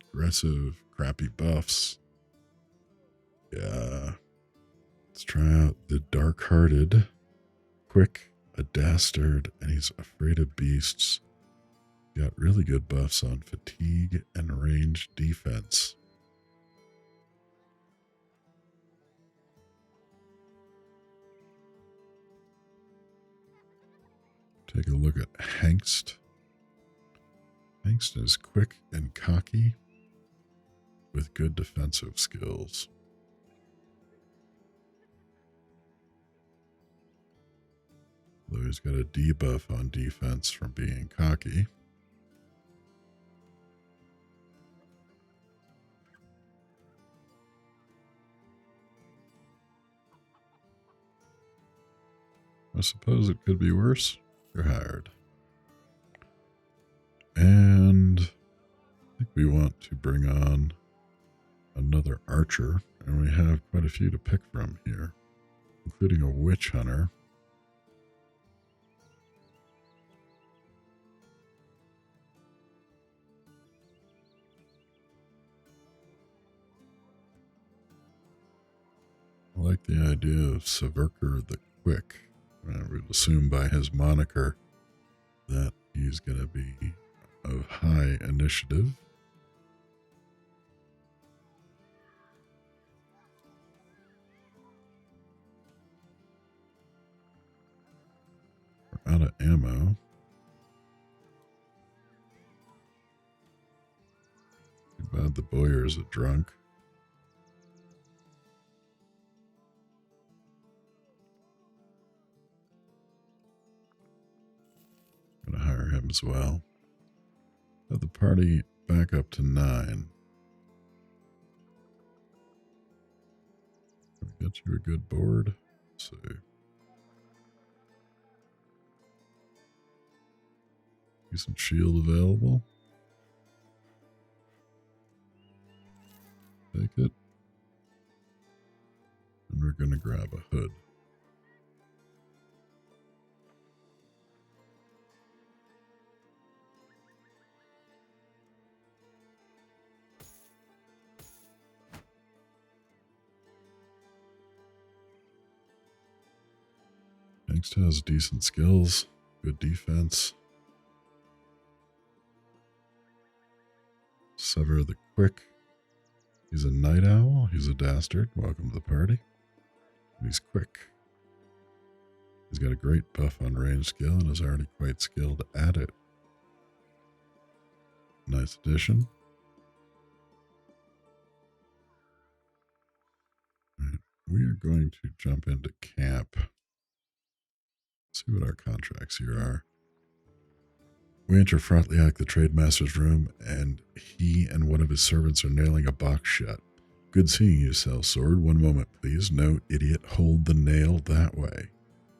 aggressive, crappy buffs. Yeah. Let's try out the Dark-Hearted. Quick, a dastard, and he's afraid of beasts. Got really good buffs on fatigue and range defense. Take a look at Hengst. Hengst is quick and cocky with good defensive skills. Though he's got a debuff on defense from being cocky. I suppose it could be worse. You're hired. And I think we want to bring on another archer, and we have quite a few to pick from here, including a witch hunter. I like the idea of Saverker the Quick. I would assume by his moniker that he's going to be of high initiative. We're out of ammo. Too bad the Boyer's a drunk. Gonna hire him as well. Have the party back up to 9. Can we get you a good board? Let's see. Decent shield available. Take it. And we're gonna grab a hood. Hengst has decent skills, good defense. Sever the Quick. He's a night owl. He's a dastard. Welcome to the party. And he's quick. He's got a great buff on range skill and is already quite skilled at it. Nice addition. Right. We are going to jump into camp. See what our contracts here are. We enter Frontiac, the trademaster's room, and he and one of his servants are nailing a box shut. Good seeing you, sellsword. One moment, please. No, idiot, hold the nail that way.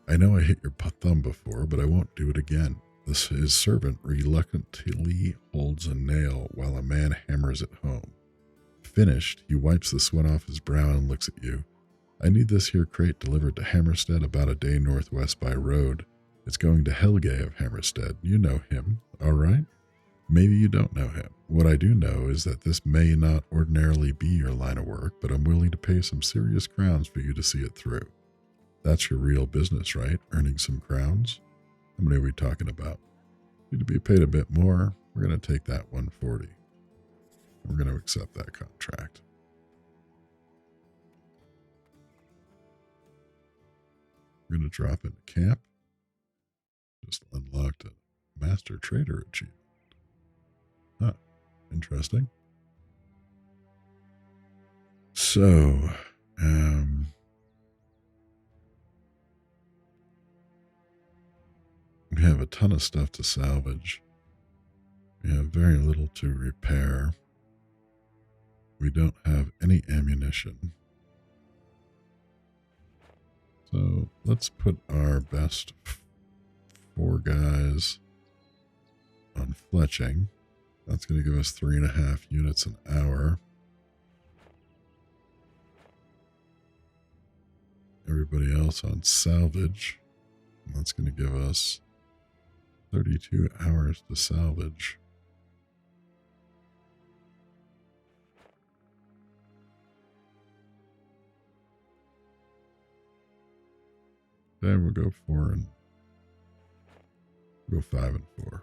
I know I hit your thumb before, but I won't do it again. His servant reluctantly holds a nail while a man hammers it home. Finished, he wipes the sweat off his brow and looks at you. I need this here crate delivered to Hammerstead about a day northwest by road. It's going to Helge of Hammerstead. You know him, all right? Maybe you don't know him. What I do know is that this may not ordinarily be your line of work, but I'm willing to pay some serious crowns for you to see it through. That's your real business, right? Earning some crowns? How many are we talking about? Need to be paid a bit more. We're going to take that 140. We're going to accept that contract. We're going to drop into camp. Just unlocked a master trader achievement. Huh. Interesting. So, we have a ton of stuff to salvage. We have very little to repair. We don't have any ammunition. So let's put our best 4 guys on fletching. That's going to give us 3.5 units an hour. Everybody else on salvage. And that's going to give us 32 hours to salvage. Then we'll go 5 and 4.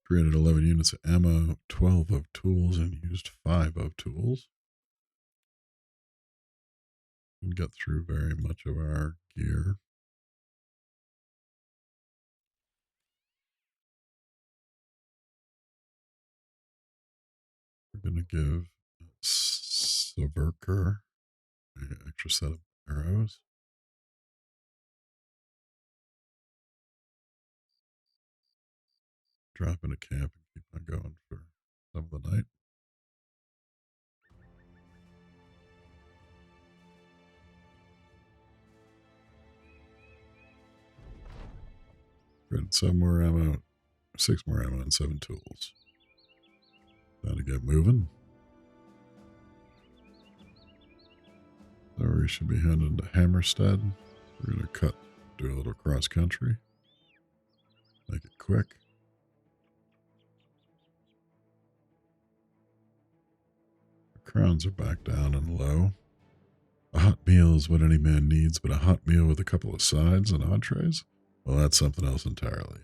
Created 11 units of ammo, 12 of tools, and used 5 of tools. Didn't get through very much of our gear. We're going to give Saverker an extra set of arrows. Drop into camp and keep on going for some of the night. Got 7 more ammo, 6 more ammo, and 7 tools. Time to get moving. So we should be heading to Hammerstead. We're going to do a little cross country. Make it quick. The crowns are back down and low. A hot meal is what any man needs, but a hot meal with a couple of sides and entrees? Well, that's something else entirely.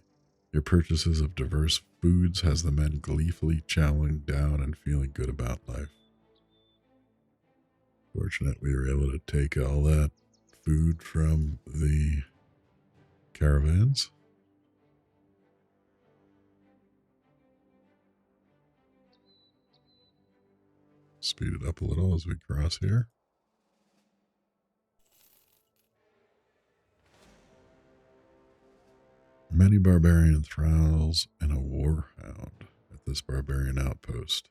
Your purchases of diverse foods has the men gleefully chowing down and feeling good about life. Fortunately, we were able to take all that food from the caravans. Speed it up a little as we cross here. Many barbarian thralls and a warhound at this barbarian outpost.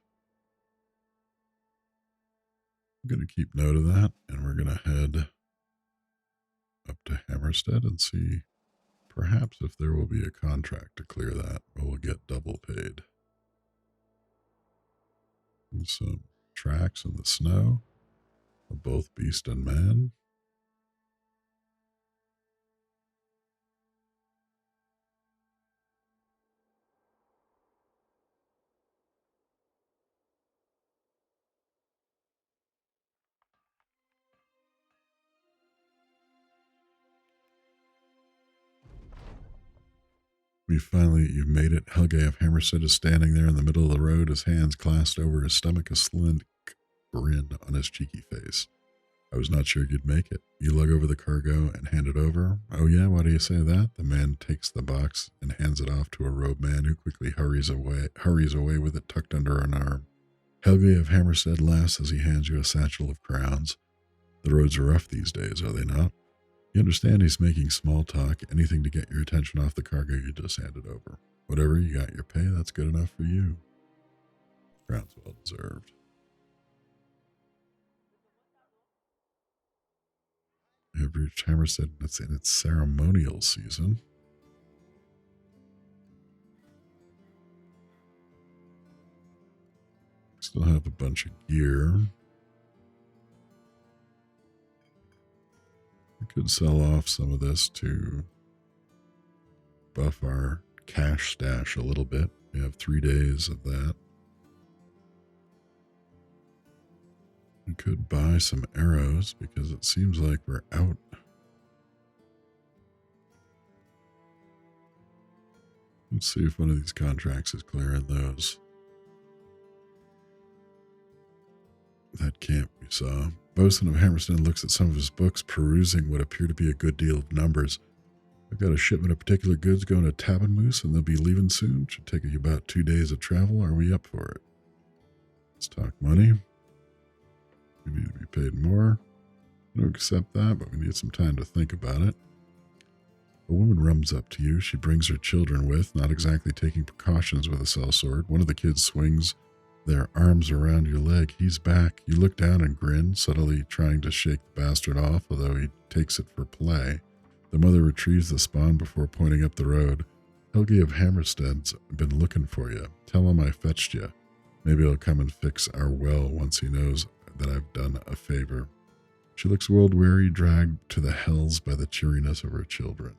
I'm going to keep note of that, and we're going to head up to Hammerstead and see perhaps if there will be a contract to clear that, or we'll get double paid. And some tracks in the snow of both beast and man. You've made it. Helge of Hammerstead is standing there in the middle of the road, his hands clasped over his stomach, a slick grin on his cheeky face. I was not sure you'd make it. You lug over the cargo and hand it over. Oh yeah, why do you say that? The man takes the box and hands it off to a robed man who quickly hurries away with it tucked under an arm. Helge of Hammerstead laughs as he hands you a satchel of crowns. The roads are rough these days, are they not? You understand he's making small talk, anything to get your attention off the cargo you just handed over. Whatever, you got your pay, that's good enough for you. Crowns well deserved. We have reached Hammerstead, and it's in its ceremonial season. Still have a bunch of gear. We could sell off some of this to buff our cash stash a little bit. We have 3 days of that. We could buy some arrows because it seems like we're out. Let's see if one of these contracts is clearing those. That camp we saw. Bosun of Hammerstead looks at some of his books, perusing what appear to be a good deal of numbers. I've got a shipment of particular goods going to Tabenmoose, and they'll be leaving soon. Should take you about 2 days of travel. Are we up for it? Let's talk money. We need to be paid more. I don't accept that, but we need some time to think about it. A woman runs up to you. She brings her children with, not exactly taking precautions with a sellsword. One of the kids swings their arms around your leg. He's back. You look down and grin, subtly trying to shake the bastard off, although he takes it for play. The mother retrieves the spawn before pointing up the road. Helge of Hammersted's been looking for you. Tell him I fetched you. Maybe he'll come and fix our well once he knows that I've done a favor. She looks world-weary, dragged to the hells by the cheeriness of her children.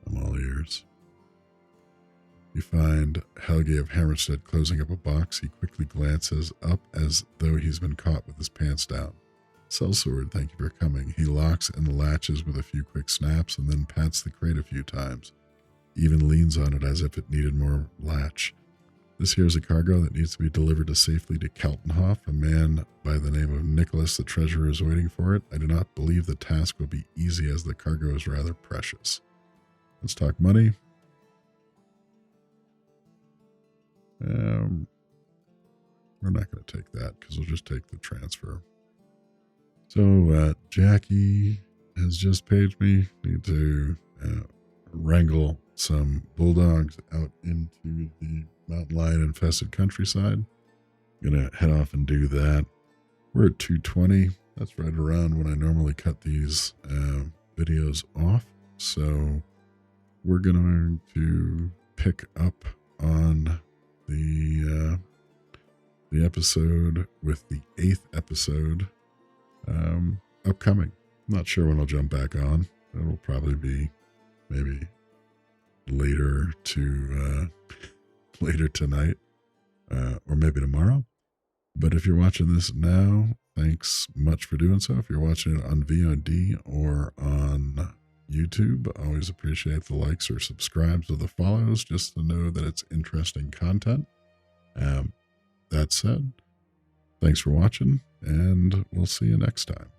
I'm all ears. You find Helge of Hammerstead closing up a box. He quickly glances up as though he's been caught with his pants down. Sellsword, thank you for coming. He locks and latches with a few quick snaps and then pats the crate a few times. He even leans on it as if it needed more latch. This here is a cargo that needs to be delivered safely to Kaltenhof. A man by the name of Nicholas, the treasurer, is waiting for it. I do not believe the task will be easy as the cargo is rather precious. Let's talk money. We're not going to take that because we'll just take the transfer. So Jackie has just paged me. Need to wrangle some bulldogs out into the mountain lion infested countryside. Gonna head off and do that. We're at 2:20. That's right around when I normally cut these videos off. So we're going to pick up on the episode with the 8th episode upcoming. I'm not sure when I'll jump back on. It'll probably be maybe later tonight or maybe tomorrow. But if you're watching this now, thanks much for doing so. If you're watching it on VOD or on YouTube, I always appreciate the likes or subscribes or the follows just to know that it's interesting content. That said, thanks for watching, and we'll see you next time.